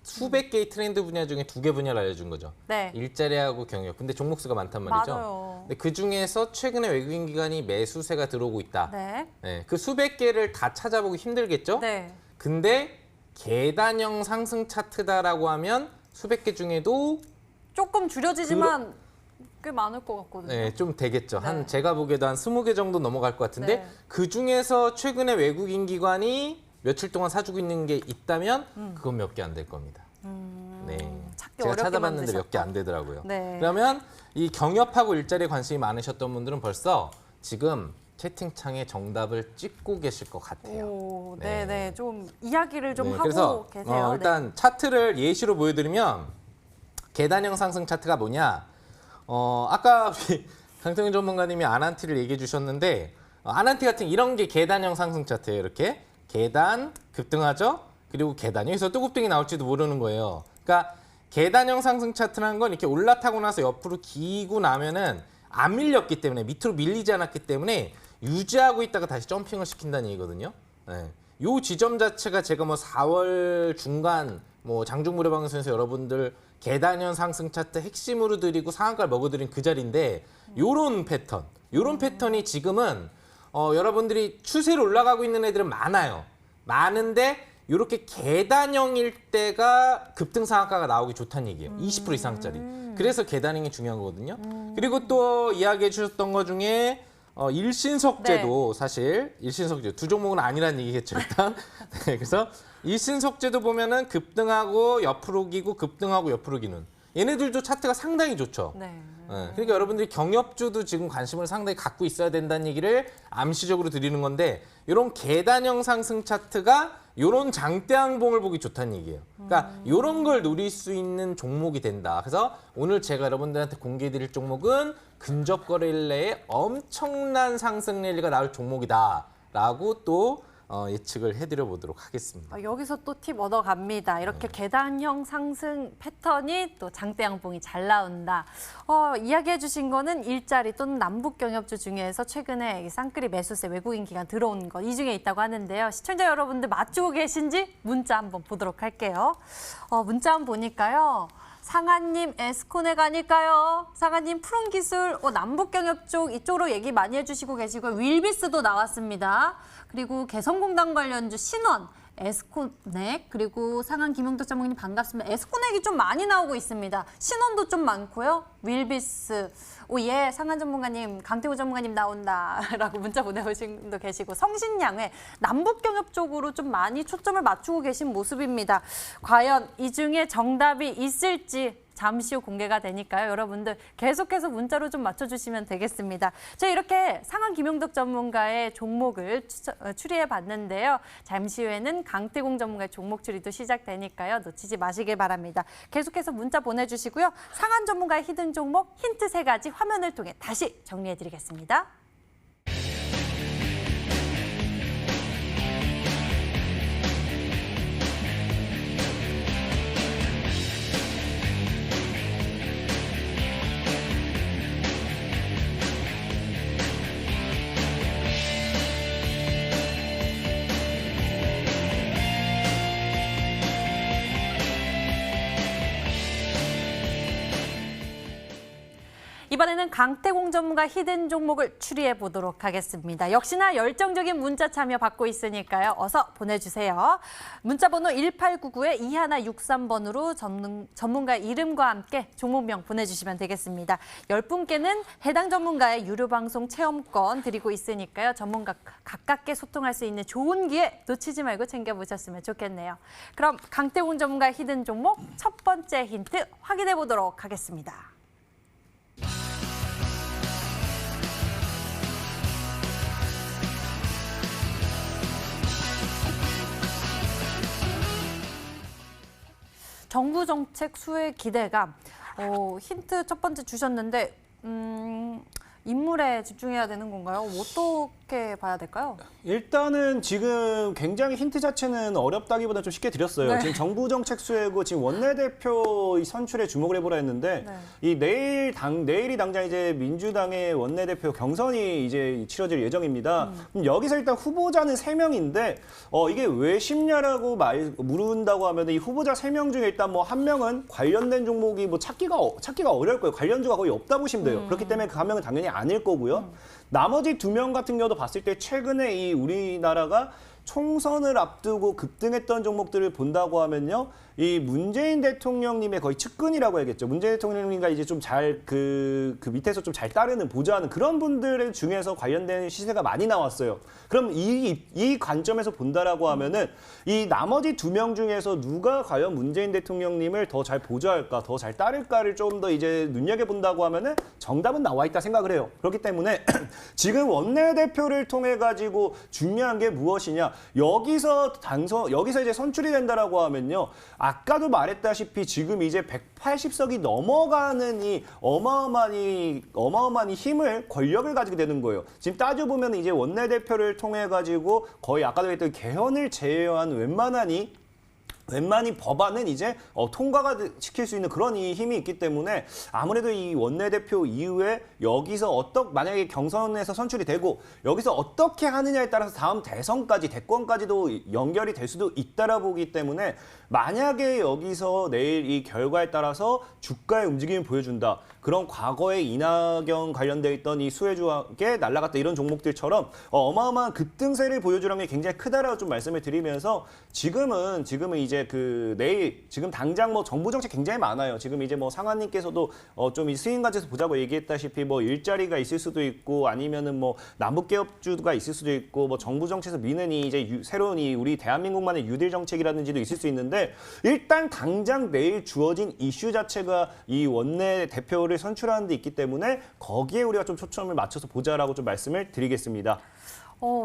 수백 개의 트렌드 분야 중에 2개 분야를 알려준 거죠. 네. 일자리하고 경영. 근데 종목 수가 많단 말이죠. 맞아요. 근데 그 중에서 최근에 외국인 기관이 매수세가 들어오고 있다. 네. 네, 그 수백 개를 다 찾아보기 힘들겠죠? 네. 근데 계단형 상승 차트다라고 하면 수백 개 중에도 조금 줄여지지만 꽤 많을 것 같거든요. 네, 좀 되겠죠. 네. 한 제가 보기에도 한 20개 정도 넘어갈 것 같은데 네. 그 중에서 최근에 외국인 기관이 며칠 동안 사주고 있는 게 있다면 그건 몇 개 안 될 겁니다. 네. 찾기 제가 어렵게 찾아봤는데 몇 개 만드셨다. 안 되더라고요. 네. 그러면 이 경협하고 일자리에 관심이 많으셨던 분들은 벌써 지금 채팅창에 정답을 찍고 계실 것 같아요. 오, 네. 네, 좀 이야기를 좀 네, 하고 그래서 계세요. 일단 차트를 예시로 보여드리면 계단형 상승 차트가 뭐냐? 아까 우리 강태균 전문가님이 아난티를 얘기해 주셨는데 아난티 같은 이런 게 계단형 상승 차트예요. 이렇게 계단 급등하죠. 그리고 계단 여기서 또 급등이 나올지도 모르는 거예요. 그러니까 계단형 상승 차트라는 건 이렇게 올라타고 나서 옆으로 기고 나면은 안 밀렸기 때문에 밑으로 밀리지 않았기 때문에 유지하고 있다가 다시 점핑을 시킨다는 얘기거든요. 네. 요 지점 자체가 제가 뭐 4월 중간 뭐 장중무료 방송에서 여러분들 계단형 상승 차트 핵심으로 드리고 상한가를 먹어드린 그 자리인데 요런 패턴이 지금은 여러분들이 추세로 올라가고 있는 애들은 많아요. 많은데 이렇게 계단형일 때가 급등 상한가가 나오기 좋다는 얘기예요. 20% 이상짜리. 그래서 계단형이 중요한 거거든요. 그리고 또 이야기해 주셨던 것 중에 일신석제도 사실 일신석제 두 종목은 아니라는 얘기겠죠 일단. 네, 그래서 일신석제도 보면은 급등하고 옆으로 기고 급등하고 옆으로 기는 얘네들도 차트가 상당히 좋죠. 네. 네, 그러니까 여러분들이 경협주도 지금 관심을 상당히 갖고 있어야 된다는 얘기를 암시적으로 드리는 건데 이런 계단형 상승 차트가 이런 장대항봉을 보기 좋다는 얘기예요. 그러니까 이런 걸 노릴 수 있는 종목이 된다. 그래서 오늘 제가 여러분들한테 공개해드릴 종목은 근접 거래일 내에 엄청난 상승 랠리가 나올 종목이다라고 또 예측을 해드려 보도록 하겠습니다. 여기서 또 팁 얻어갑니다. 이렇게 계단형 상승 패턴이 또 장대양봉이 잘 나온다. 이야기해 주신 거는 일자리 또는 남북 경협주 중에서 최근에 쌍끌이 매수세 외국인 기관 들어온 거 이 중에 있다고 하는데요. 시청자 여러분들 맞추고 계신지 문자 한번 보도록 할게요. 문자 한번 보니까요. 상한님 에스코넥 아닐까요? 상한님 푸른 기술 남북 경협 쪽 이쪽으로 얘기 많이 해주시고 계시고 윌비스도 나왔습니다. 그리고 개성공단 관련주 신원, 에스코넥 그리고 상한 김용덕 전문가님 반갑습니다. 에스코넥이 좀 많이 나오고 있습니다. 신원도 좀 많고요. 윌비스, 예, 상한 전문가님, 강태호 전문가님 나온다라고 문자 보내오신 분도 계시고 성신양회, 남북경협 쪽으로 좀 많이 초점을 맞추고 계신 모습입니다. 과연 이 중에 정답이 있을지 잠시 후 공개가 되니까요. 여러분들 계속해서 문자로 좀 맞춰주시면 되겠습니다. 저희 이렇게 상한 김용덕 전문가의 종목을 추리해봤는데요. 잠시 후에는 강태공 전문가의 종목 추리도 시작되니까요. 놓치지 마시길 바랍니다. 계속해서 문자 보내주시고요. 상한 전문가의 히든 종목 힌트 3가지 화면을 통해 다시 정리해드리겠습니다. 이번에는 강태공 전문가 히든 종목을 추리해 보도록 하겠습니다. 역시나 열정적인 문자 참여 받고 있으니까요. 어서 보내주세요. 문자 번호 1899-2163번으로 전문가 이름과 함께 종목명 보내주시면 되겠습니다. 10분께는 해당 전문가의 유료 방송 체험권 드리고 있으니까요. 전문가 가깝게 소통할 수 있는 좋은 기회 놓치지 말고 챙겨보셨으면 좋겠네요. 그럼 강태공 전문가 히든 종목 첫 번째 힌트 확인해 보도록 하겠습니다. 정부 정책 수혜 기대감. 힌트 첫 번째 주셨는데 인물에 집중해야 되는 건가요? 어떻게 봐야 될까요? 일단은 지금 굉장히 힌트 자체는 어렵다기보다 좀 쉽게 드렸어요. 네. 지금 정부 정책 수혜고 지금 원내대표 선출에 주목을 해보라 했는데 이 내일이 당장 이제 민주당의 원내대표 경선이 이제 치러질 예정입니다. 그럼 여기서 일단 후보자는 3명인데 이게 왜 쉽냐라고 물은다고 하면 이 후보자 3명 중에 일단 뭐 한 명은 관련된 종목이 뭐 찾기가 어려울 거예요. 관련주가 거의 없다 보시면 돼요. 그렇기 때문에 그 한 명은 당연히 아닐 거고요. 나머지 2명 같은 경우도 봤을 때 최근에 이 우리나라가 총선을 앞두고 급등했던 종목들을 본다고 하면요. 이 문재인 대통령님의 거의 측근이라고 해야겠죠. 문재인 대통령님과 이제 좀 잘 그 밑에서 좀 잘 따르는 보좌하는 그런 분들 중에서 관련된 시세가 많이 나왔어요. 그럼 이 관점에서 본다라고 하면은 이 나머지 2명 중에서 누가 과연 문재인 대통령님을 더 잘 보좌할까, 더 잘 따를까를 좀 더 이제 눈여겨본다고 하면은 정답은 나와 있다 생각을 해요. 그렇기 때문에 지금 원내대표를 통해 가지고 중요한 게 무엇이냐? 여기서 이제 선출이 된다라고 하면요. 아까도 말했다시피 지금 이제 180석이 넘어가는 이 어마어마한 힘을 권력을 가지게 되는 거예요. 지금 따져보면 이제 원내대표를 통해 가지고 거의 아까도 했던 개헌을 제외한 웬만히 법안은 이제 통과가 시킬 수 있는 그런 이 힘이 있기 때문에 아무래도 이 원내대표 이후에 여기서 만약에 경선에서 선출이 되고 여기서 어떻게 하느냐에 따라서 다음 대권까지도 연결이 될 수도 있다라 보기 때문에 만약에 여기서 내일 이 결과에 따라서 주가의 움직임을 보여준다. 그런 과거에 이낙연 관련돼 있던 이 수혜주에게 날아갔다 이런 종목들처럼 어마어마한 급등세를 보여주라는 게 굉장히 크다라고 좀 말씀을 드리면서 지금은 이제 내일 지금 당장 뭐 정부 정책 굉장히 많아요. 지금 이제 뭐 상한님께서도 좀 이 스윙 관점에서 보자고 얘기했다시피 뭐 일자리가 있을 수도 있고 아니면은 뭐 남북개혁주가 있을 수도 있고 뭐 정부 정책에서 미는 이제 새로운 우리 대한민국만의 뉴딜 정책이라든지도 있을 수 있는데 일단 당장 내일 주어진 이슈 자체가 이 원내 대표를 선출하는 데 있기 때문에 거기에 우리가 좀 초점을 맞춰서 보자라고 좀 말씀을 드리겠습니다.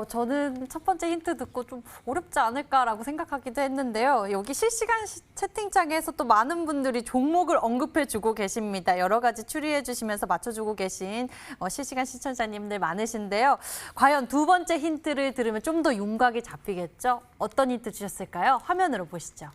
저는 첫 번째 힌트 듣고 좀 어렵지 않을까라고 생각하기도 했는데요. 여기 실시간 채팅창에서 또 많은 분들이 종목을 언급해주고 계십니다. 여러 가지 추리해주시면서 맞춰주고 계신 실시간 시청자님들 많으신데요. 과연 두 번째 힌트를 들으면 좀 더 윤곽이 잡히겠죠? 어떤 힌트 주셨을까요? 화면으로 보시죠.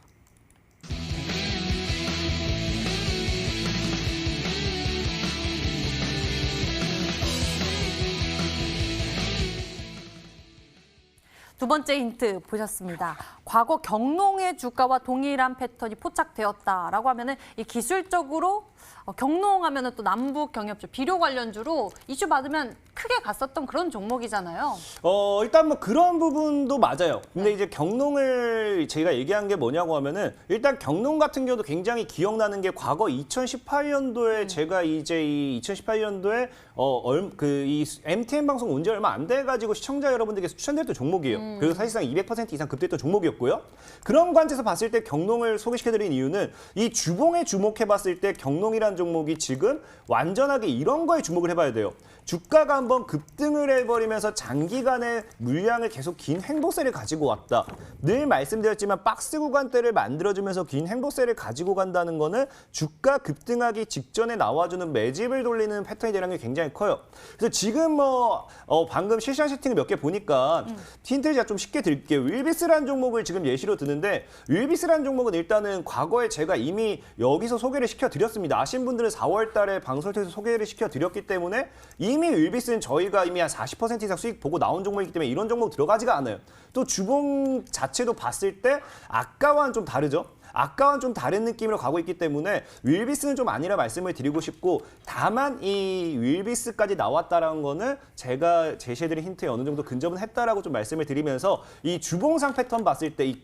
두 번째 힌트 보셨습니다. 과거 경농의 주가와 동일한 패턴이 포착되었다라고 하면은 이 기술적으로 경농하면은 또 남북 경협주 비료 관련주로 이슈 받으면 크게 갔었던 그런 종목이잖아요. 일단 뭐 그런 부분도 맞아요. 근데 이제 경농을 제가 얘기한 게 뭐냐고 하면은 일단 경농 같은 경우도 굉장히 기억나는 게 과거 2018년도에 제가 이제 이 2018년도에 이 MTN 방송 온 지 얼마 안 돼 가지고 시청자 여러분들께서 추천드렸던 종목이에요. 그리고 사실상 200% 이상 급등했던 종목이었고요. 그런 관점에서 봤을 때 경농을 소개시켜드린 이유는 이 주봉에 주목해봤을 때 경농이라는 종목이 지금 완전하게 이런 거에 주목을 해봐야 돼요. 주가가 한번 급등을 해버리면서 장기간의 물량을 계속 긴 행보세를 가지고 왔다. 늘 말씀드렸지만 박스 구간대를 만들어주면서 긴 행보세를 가지고 간다는 거는 주가 급등하기 직전에 나와주는 매집을 돌리는 패턴이 되는 게 굉장히 커요. 그래서 지금 방금 실시간 채팅을 몇 개 보니까 힌트를 제가 좀 쉽게 드릴게요. 윌비스라는 종목을 지금 예시로 드는데 윌비스라는 종목은 일단은 과거에 제가 이미 여기서 소개를 시켜드렸습니다. 아신 분들은 4월 달에 방송을 통해서 소개를 시켜드렸기 때문에 이미 윌비스는 저희가 이미 한 40% 이상 수익 보고 나온 종목이기 때문에 이런 종목 들어가지가 않아요. 또 주봉 자체도 봤을 때 아까와는 좀 다르죠. 아까와는 좀 다른 느낌으로 가고 있기 때문에 윌비스는 좀 아니라 말씀을 드리고 싶고 다만 이 윌비스까지 나왔다라는 거는 제가 제시해드린 힌트에 어느 정도 근접은 했다라고 좀 말씀을 드리면서 이 주봉상 패턴 봤을 때 이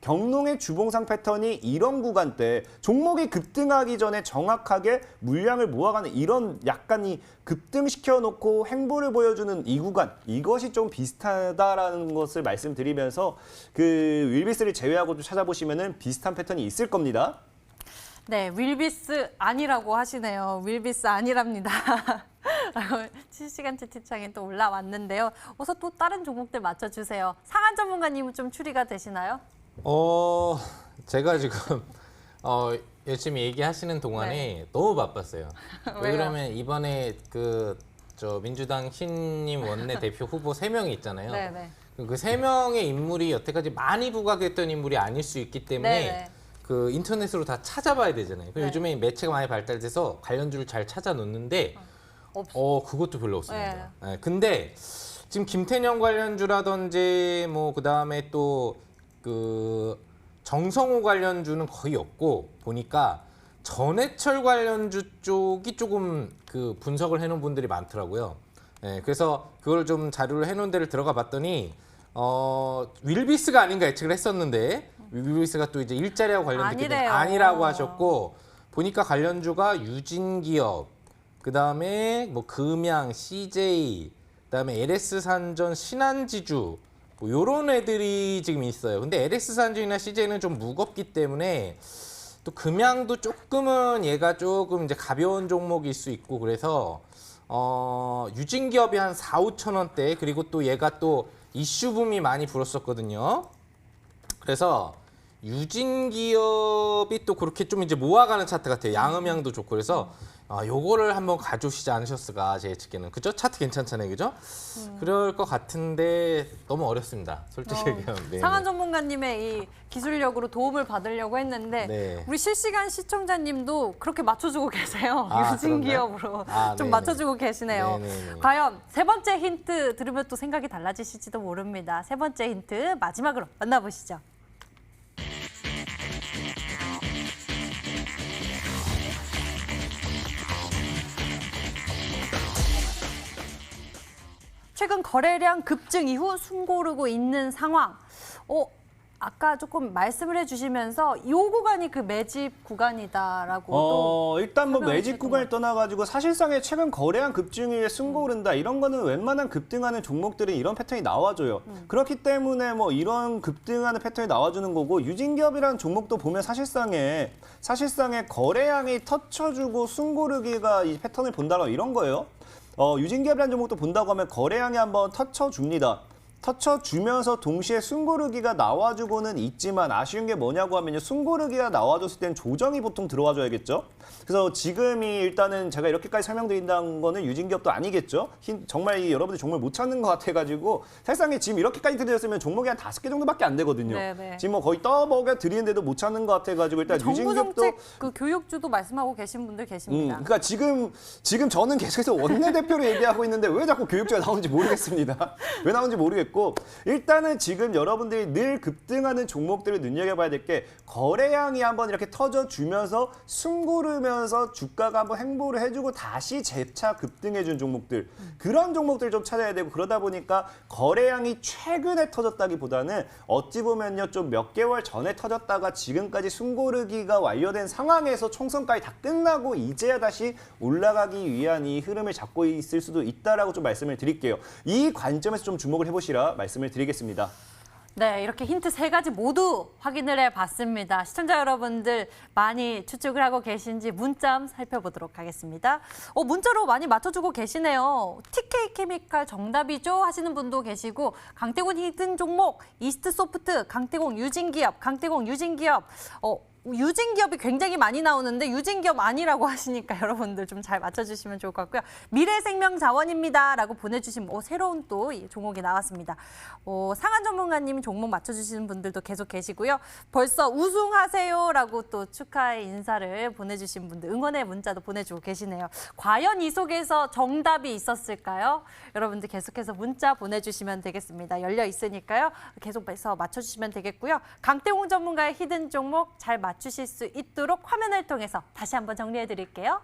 경농의 주봉상 패턴이 이런 구간대 종목이 급등하기 전에 정확하게 물량을 모아가는 이런 약간 이 급등시켜 놓고 행보를 보여주는 이 구간 이것이 좀 비슷하다라는 것을 말씀드리면서 그 윌비스를 제외하고 좀 찾아보시면은 비슷한 패턴이 있을 겁니다. 네, 윌비스 아니라고 하시네요. 윌비스 아니랍니다. 라고 실시간 채팅창에 또 올라왔는데요. 어서 또 다른 종목들 맞춰주세요. 상한 전문가님은 좀 추리가 되시나요? 제가 지금 열심히 얘기하시는 동안에 너무 바빴어요. 왜 왜요? 그러면 이번에 민주당 신임 원내대표 후보 3명이 있잖아요. 네네. 그 3명의 인물이 여태까지 많이 부각했던 인물이 아닐 수 있기 때문에 네네. 그 인터넷으로 다 찾아봐야 되잖아요. 네. 요즘에 매체가 많이 발달돼서 관련주를 잘 찾아 놓는데 그것도 별로 없습니다. 네, 근데 지금 김태년 관련주라든지 뭐 그다음에 또 그 정성호 관련주는 거의 없고 보니까 전해철 관련주 쪽이 조금 그 분석을 해놓은 분들이 많더라고요. 네, 그래서 그걸 좀 자료를 해놓은 데를 들어가 봤더니 윌비스가 아닌가 예측을 했었는데 윌비스가 또 이제 일자리하고 관련됐기 때문에 아니래요. 아니라고 하셨고 보니까 관련주가 유진기업 그다음에 뭐 금양, CJ, 그다음에 LS산전, 신한지주 뭐 이런 애들이 지금 있어요. 근데 LS산전이나 CJ는 좀 무겁기 때문에 또 금양도 조금은 얘가 조금 이제 가벼운 종목일 수 있고 그래서 유진기업이 한 4, 5천 원대 그리고 또 얘가 또 이슈붐이 많이 불었었거든요. 그래서 유진기업이 또 그렇게 좀 이제 모아가는 차트 같아요. 양음양도 좋고 그래서 요거를 한번 가져오시지 않으셨을까 제 예측에는. 그죠? 차트 괜찮잖아요. 그죠? 그럴 것 같은데 너무 어렵습니다. 솔직히 얘기하면. 네. 상한 전문가님의 이 기술력으로 도움을 받으려고 했는데 네. 우리 실시간 시청자님도 그렇게 맞춰주고 계세요. 아, 유진기업으로 좀 네네. 맞춰주고 계시네요. 네네네. 과연 세 번째 힌트 들으면 또 생각이 달라지실지도 모릅니다. 세 번째 힌트 마지막으로 만나보시죠. 최근 거래량 급증 이후 숨 고르고 있는 상황. 아까 조금 말씀을 해주시면서 이 구간이 그 매집 구간이다라고. 일단 뭐 설명해 매집 주셨던 구간을 것 떠나가지고 사실상의 최근 거래량 급증 이후에 숨고 오른다 이런 거는 웬만한 급등하는 종목들은 이런 패턴이 나와줘요. 그렇기 때문에 뭐 이런 급등하는 패턴이 나와주는 거고 유진기업이라는 종목도 보면 사실상의 거래량이 터쳐주고 숨 고르기가 이 패턴을 본다고 이런 거예요. 유진기업이라는 종목도 본다고 하면 거래량이 한번 터쳐줍니다. 터쳐주면서 동시에 숨고르기가 나와주고는 있지만 아쉬운 게 뭐냐고 하면요. 숨고르기가 나와줬을 땐 조정이 보통 들어와줘야겠죠. 그래서 지금이 일단은 제가 이렇게까지 설명드린다는 거는 유진기업도 아니겠죠. 정말 여러분들이 정말 못 찾는 것 같아가지고 사실상 지금 이렇게까지 드렸으면 종목이 한 5개 정도밖에 안 되거든요. 네네. 지금 뭐 거의 떠먹여 드리는데도 못 찾는 것 같아가지고 일단 정부 유진기업도 정책 그 교육주도 말씀하고 계신 분들 계십니다. 그러니까 지금 저는 계속해서 원내대표로 얘기하고 있는데 왜 자꾸 교육주가 나오는지 모르겠습니다. 왜 나오는지 모르겠고 일단은 지금 여러분들이 늘 급등하는 종목들을 눈여겨봐야 될 게 거래량이 한번 이렇게 터져주면서 숨 고르면서 주가가 한번 행보를 해주고 다시 재차 급등해준 종목들 그런 종목들을 좀 찾아야 되고 그러다 보니까 거래량이 최근에 터졌다기보다는 어찌 보면요 좀 몇 개월 전에 터졌다가 지금까지 숨 고르기가 완료된 상황에서 총선까지 다 끝나고 이제야 다시 올라가기 위한 이 흐름을 잡고 있을 수도 있다라고 좀 말씀을 드릴게요. 이 관점에서 좀 주목을 해보시라 말씀을 드리겠습니다. 네, 이렇게 힌트 3가지 모두 확인을 해봤습니다. 시청자 여러분들 많이 추측을 하고 계신지 문자 한번 살펴보도록 하겠습니다. 문자로 많이 맞춰주고 계시네요. TK케미칼 정답이죠 하시는 분도 계시고 강태곤 히든 종목, 이스트소프트, 강태공 유진기업, 유진기업이 굉장히 많이 나오는데 유진기업 아니라고 하시니까 여러분들 좀 잘 맞춰주시면 좋을 것 같고요. 미래생명자원입니다라고 보내주신 새로운 또 이 종목이 나왔습니다. 상한 전문가님 종목 맞춰주시는 분들도 계속 계시고요. 벌써 우승하세요라고 또 축하의 인사를 보내주신 분들, 응원의 문자도 보내주고 계시네요. 과연 이 속에서 정답이 있었을까요? 여러분들 계속해서 문자 보내주시면 되겠습니다. 열려 있으니까요. 계속해서 맞춰주시면 되겠고요. 강태홍 전문가의 히든 종목 잘 맞추실 수 있도록 화면을 통해서 다시 한번 정리해 드릴게요.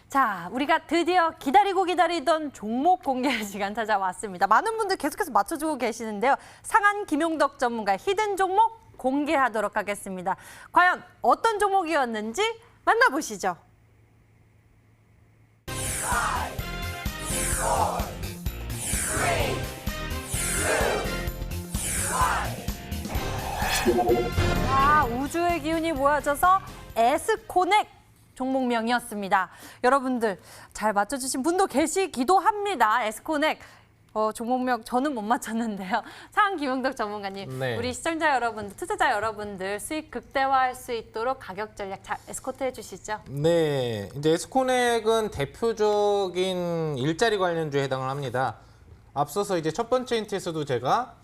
자, 우리가 드디어 기다리고 기다리던 종목 공개 시간 찾아왔습니다. 많은 분들 계속해서 맞춰주고 계시는데요. 상한 김용덕 전문가의 히든 종목 공개하도록 하겠습니다. 과연 어떤 종목이었는지 만나보시죠. 와, 우주의 기운이 모여져서 에스코넥 종목명이었습니다. 여러분들 잘 맞춰주신 분도 계시기도 합니다. 에스코넥 종목명 저는 못 맞췄는데요. 상한 김용덕 전문가님, 네. 우리 시청자 여러분들, 투자자 여러분들 수익 극대화할 수 있도록 가격 전략 잘 에스코트 해주시죠. 네, 이제 에스코넥은 대표적인 일자리 관련주에 해당을 합니다. 앞서서 이제 첫 번째 힌트에서도 제가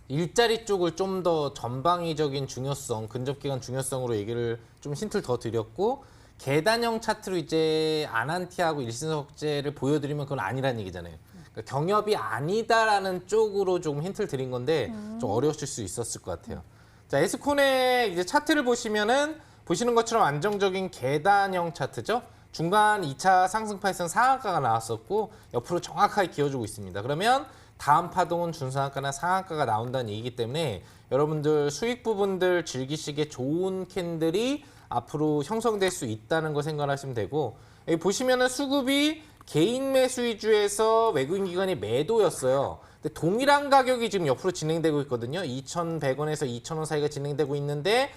일자리 쪽을 좀 더 전방위적인 중요성, 근접기간 중요성으로 얘기를 좀 힌트를 더 드렸고, 계단형 차트로 이제 아난티하고 일신석재를 보여드리면 그건 아니라는 얘기잖아요. 그러니까 경협이 아니다라는 쪽으로 조금 힌트를 드린 건데 좀 어려우실 수 있었을 것 같아요. 자, 에스코넥 이제 차트를 보시면은 보시는 것처럼 안정적인 계단형 차트죠. 중간 2차 상승파에서는 상한가가 나왔었고 옆으로 정확하게 기어주고 있습니다. 그러면 다음 파동은 중상한가나 상한가가 나온다는 얘기이기 때문에 여러분들 수익 부분들 즐기시기에 좋은 캔들이 앞으로 형성될 수 있다는 거 생각하시면 되고, 여기 보시면은 수급이 개인 매수 위주에서 외국인 기관이 매도였어요. 근데 동일한 가격이 지금 옆으로 진행되고 있거든요. 2,100원에서 2,000원 사이가 진행되고 있는데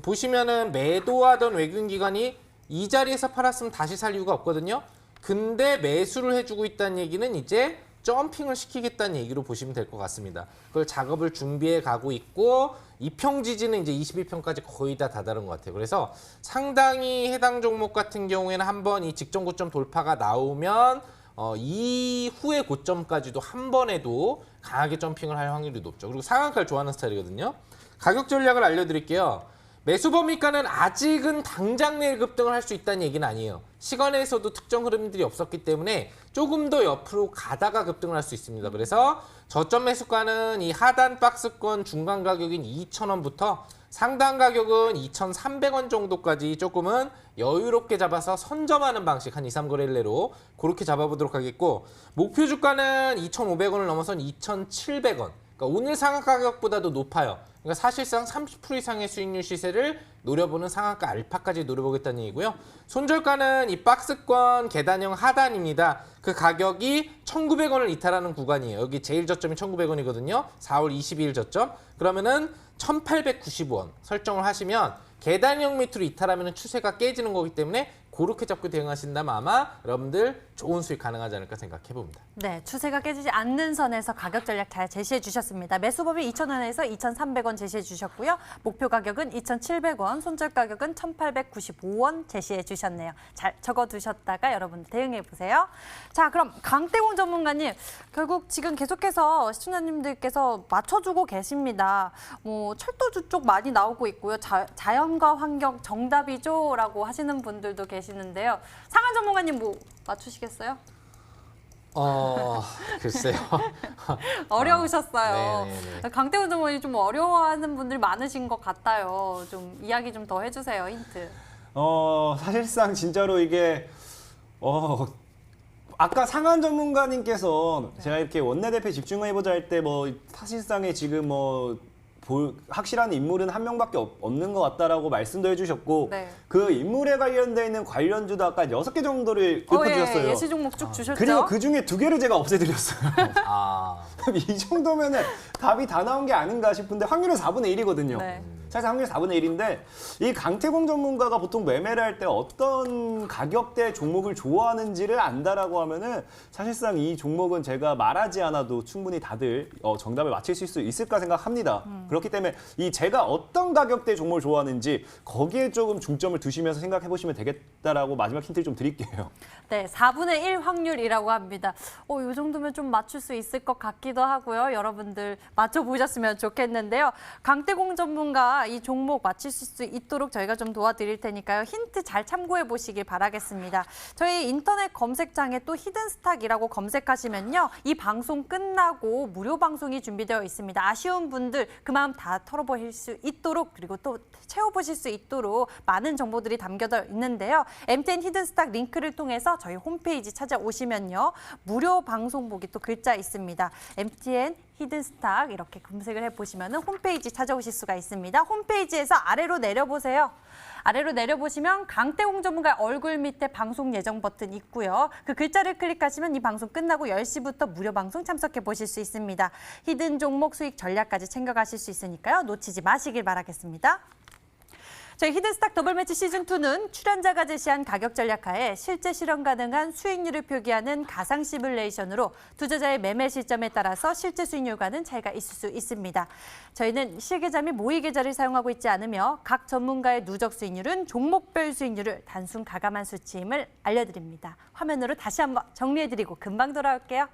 보시면은 매도하던 외국인 기관이 이 자리에서 팔았으면 다시 살 이유가 없거든요. 근데 매수를 해주고 있다는 얘기는 이제 점핑을 시키겠다는 얘기로 보시면 될 것 같습니다. 그걸 작업을 준비해 가고 있고 2평 지지는 이제 21평까지 거의 다 다다른 것 같아요. 그래서 상당히 해당 종목 같은 경우에는 한번 이 직전 고점 돌파가 나오면 이후의 고점까지도 한 번에도 강하게 점핑을 할 확률이 높죠. 그리고 상한가를 좋아하는 스타일이거든요. 가격 전략을 알려드릴게요. 매수 범위가는 아직은 당장 내일 급등을 할 수 있다는 얘기는 아니에요. 시간에서도 특정 흐름들이 없었기 때문에 조금 더 옆으로 가다가 급등을 할 수 있습니다. 그래서 저점 매수가는 이 하단 박스권 중간 가격인 2,000원부터 상단 가격은 2,300원 정도까지 조금은 여유롭게 잡아서 선점하는 방식 한 2, 3거래일 내로 그렇게 잡아보도록 하겠고, 목표 주가는 2,500원을 넘어선 2,700원. 그러니까 오늘 상한 가격보다도 높아요. 그러니까 사실상 30% 이상의 수익률 시세를 노려보는 상한가 알파까지 노려보겠다는 얘기고요. 손절가는 이 박스권 계단형 하단입니다. 그 가격이 1,900원을 이탈하는 구간이에요. 여기 제일 저점이 1,900원이거든요. 4월 22일 저점. 그러면은 1,895원 설정을 하시면 계단형 밑으로 이탈하면 추세가 깨지는 거기 때문에 그렇게 잡고 대응하신다면 아마 여러분들 좋은 수익 가능하지 않을까 생각해 봅니다. 네, 추세가 깨지지 않는 선에서 가격 전략 잘 제시해 주셨습니다. 매수법이 2,000원에서 2,300원 제시해 주셨고요. 목표 가격은 2,700원, 손절 가격은 1,895원 제시해 주셨네요. 잘 적어두셨다가 여러분들 대응해 보세요. 자, 그럼 강태공 전문가님, 결국 지금 계속해서 시청자님들께서 맞춰주고 계십니다. 철도주 쪽 많이 나오고 있고요. 자연과 환경 정답이죠? 라고 하시는 분들도 계시는데요. 상한 전문가님 맞추시겠어요? 글쎄요. 어려우셨어요. 네네네. 강태훈 전문가님 좀 어려워하는 분들이 많으신 것 같아요. 좀 이야기 좀 더 해주세요, 힌트. 사실상 진짜로 이게 아까 상한 전문가님께서 제가 이렇게 원내대표 집중해보자 할 때 사실상에 지금 확실한 인물은 한 명밖에 없는 것 같다라고 말씀도 해주셨고, 네. 그 인물에 관련되어 있는 관련주도 아까 6개 정도를 읊어주셨어요. 예시 종목 쭉 주셨죠. 그리고 그 중에 2개를 제가 없애드렸어요. 이 정도면은 답이 다 나온 게 아닌가 싶은데 확률은 4분의 1이거든요. 네. 사실 확률 4분의 1인데 이 강태공 전문가가 보통 매매를 할 때 어떤 가격대 종목을 좋아하는지를 안다라고 하면은 사실상 이 종목은 제가 말하지 않아도 충분히 다들 정답을 맞힐 수 있을까 생각합니다. 그렇기 때문에 이 제가 어떤 가격대 종목을 좋아하는지 거기에 조금 중점을 두시면서 생각해 보시면 되겠다라고 마지막 힌트를 좀 드릴게요. 네, 4분의 1 확률이라고 합니다. 이 정도면 좀 맞출 수 있을 것 같기도 하고요. 여러분들 맞춰보셨으면 좋겠는데요. 강태공 전문가 이 종목 맞추실 수 있도록 저희가 좀 도와드릴 테니까요. 힌트 잘 참고해 보시길 바라겠습니다. 저희 인터넷 검색창에 또 히든스탁이라고 검색하시면요. 이 방송 끝나고 무료 방송이 준비되어 있습니다. 아쉬운 분들 그 마음 다 털어보실 수 있도록 그리고 또 채워보실 수 있도록 많은 정보들이 담겨져 있는데요. MTN 히든스탁 링크를 통해서 저희 홈페이지 찾아오시면요. 무료 방송 보기 또 글자 있습니다. MTN 히든스탁 이렇게 검색을 해보시면 홈페이지 찾아오실 수가 있습니다. 홈페이지에서 아래로 내려보세요. 아래로 내려보시면 강태공 전문가의 얼굴 밑에 방송 예정 버튼 있고요. 그 글자를 클릭하시면 이 방송 끝나고 10시부터 무료 방송 참석해 보실 수 있습니다. 히든 종목 수익 전략까지 챙겨가실 수 있으니까요. 놓치지 마시길 바라겠습니다. 저희 히든스탁 더블매치 시즌2는 출연자가 제시한 가격 전략하에 실제 실현 가능한 수익률을 표기하는 가상 시뮬레이션으로 투자자의 매매 시점에 따라서 실제 수익률과는 차이가 있을 수 있습니다. 저희는 실계좌 및 모의계좌를 사용하고 있지 않으며 각 전문가의 누적 수익률은 종목별 수익률을 단순 가감한 수치임을 알려드립니다. 화면으로 다시 한번 정리해드리고 금방 돌아올게요.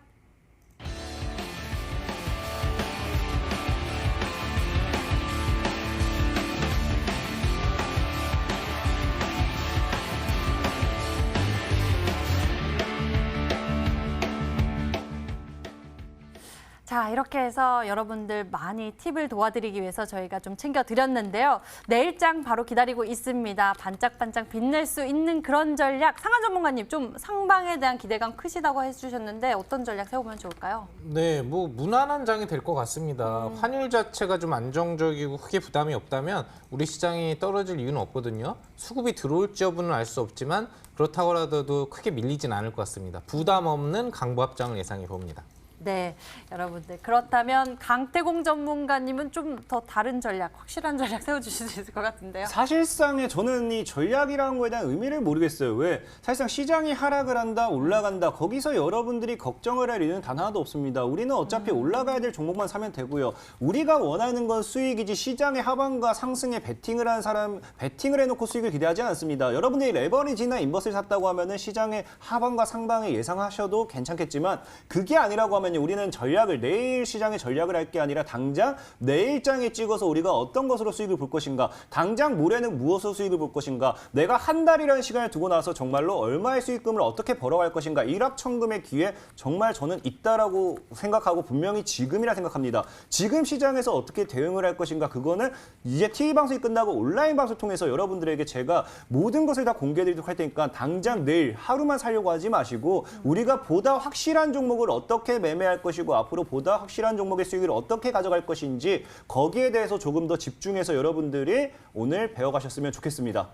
자, 이렇게 해서 여러분들 많이 팁을 도와드리기 위해서 저희가 좀 챙겨드렸는데요. 내일장 바로 기다리고 있습니다. 반짝반짝 빛낼 수 있는 그런 전략. 상한 전문가님 좀 상방에 대한 기대감 크시다고 해주셨는데 어떤 전략 세우면 좋을까요? 네, 뭐 무난한 장이 될 것 같습니다. 환율 자체가 좀 안정적이고 크게 부담이 없다면 우리 시장이 떨어질 이유는 없거든요. 수급이 들어올지 여부는 알 수 없지만 그렇다고 하더라도 크게 밀리진 않을 것 같습니다. 부담 없는 강보합장을 예상해 봅니다. 네, 여러분들 그렇다면 강태공 전문가님은 좀 더 다른 전략, 확실한 전략 세워주실 수 있을 것 같은데요. 사실상에 저는 이 전략이라는 거에 대한 의미를 모르겠어요. 왜? 사실상 시장이 하락을 한다, 올라간다. 거기서 여러분들이 걱정을 할 이유는 단 하나도 없습니다. 우리는 어차피 올라가야 될 종목만 사면 되고요. 우리가 원하는 건 수익이지 시장의 하방과 상승에 베팅을 한 사람, 베팅을 해놓고 수익을 기대하지 않습니다. 여러분들이 레버리지나 인버스를 샀다고 하면은 시장의 하방과 상방을 예상하셔도 괜찮겠지만 그게 아니라고 하면 우리는 전략을 내일 시장의 전략을 할 게 아니라 당장 내일장에 찍어서 우리가 어떤 것으로 수익을 볼 것인가, 당장 모레는 무엇으로 수익을 볼 것인가, 내가 한 달이라는 시간을 두고 나서 정말로 얼마의 수익금을 어떻게 벌어갈 것인가, 일확천금의 기회 정말 저는 있다라고 생각하고 분명히 지금이라 생각합니다. 지금 시장에서 어떻게 대응을 할 것인가, 그거는 이제 TV 방송이 끝나고 온라인 방송을 통해서 여러분들에게 제가 모든 것을 다 공개해드리도록 할 테니까 당장 내일 하루만 살려고 하지 마시고 우리가 보다 확실한 종목을 어떻게 매매할 것이고 앞으로 보다 확실한 종목의 수익을 어떻게 가져갈 것인지 거기에 대해서 조금 더 집중해서 여러분들이 오늘 배워가셨으면 좋겠습니다.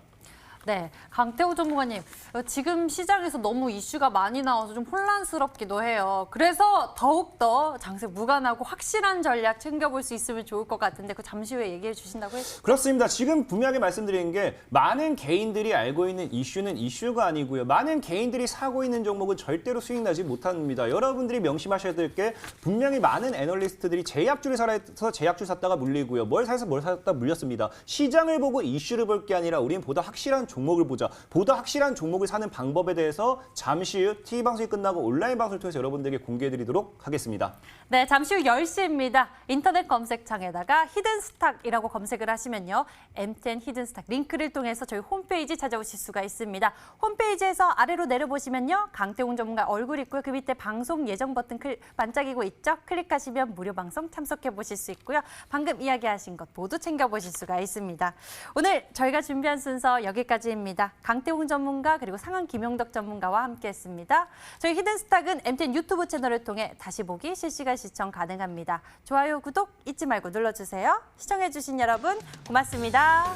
네, 강태호 전문가님, 지금 시장에서 너무 이슈가 많이 나와서 좀 혼란스럽기도 해요. 그래서 더욱더 장세 무관하고 확실한 전략 챙겨볼 수 있으면 좋을 것 같은데 그 잠시 후에 얘기해 주신다고 했죠? 그렇습니다. 지금 분명하게 말씀드리는 게 많은 개인들이 알고 있는 이슈는 이슈가 아니고요. 많은 개인들이 사고 있는 종목은 절대로 수익 나지 못합니다. 여러분들이 명심하셔야 될 게 분명히 많은 애널리스트들이 제약주를 사서 제약주 샀다가 물리고요. 뭘 사서 뭘 샀다 물렸습니다. 시장을 보고 이슈를 볼 게 아니라 우린 보다 확실한 종목을 보자. 보다 확실한 종목을 사는 방법에 대해서 잠시 후 TV 방송이 끝나고 온라인 방송을 통해서 여러분들에게 공개해드리도록 하겠습니다. 네, 잠시 후 10시입니다. 인터넷 검색창에다가 히든스탁이라고 검색을 하시면요. MTN 히든스탁 링크를 통해서 저희 홈페이지 찾아오실 수가 있습니다. 홈페이지에서 아래로 내려보시면요. 강태공 전문가 얼굴 있고요. 그 밑에 방송 예정 버튼 반짝이고 있죠. 클릭하시면 무료 방송 참석해 보실 수 있고요. 방금 이야기하신 것 모두 챙겨보실 수가 있습니다. 오늘 저희가 준비한 순서 여기까지입니다. 강태공 전문가 그리고 상한 김용덕 전문가와 함께했습니다. 저희 히든스탁은 MTN 유튜브 채널을 통해 다시 보기 실시간 시청 가능합니다. 좋아요, 구독 잊지 말고 눌러주세요. 시청해주신 여러분 고맙습니다.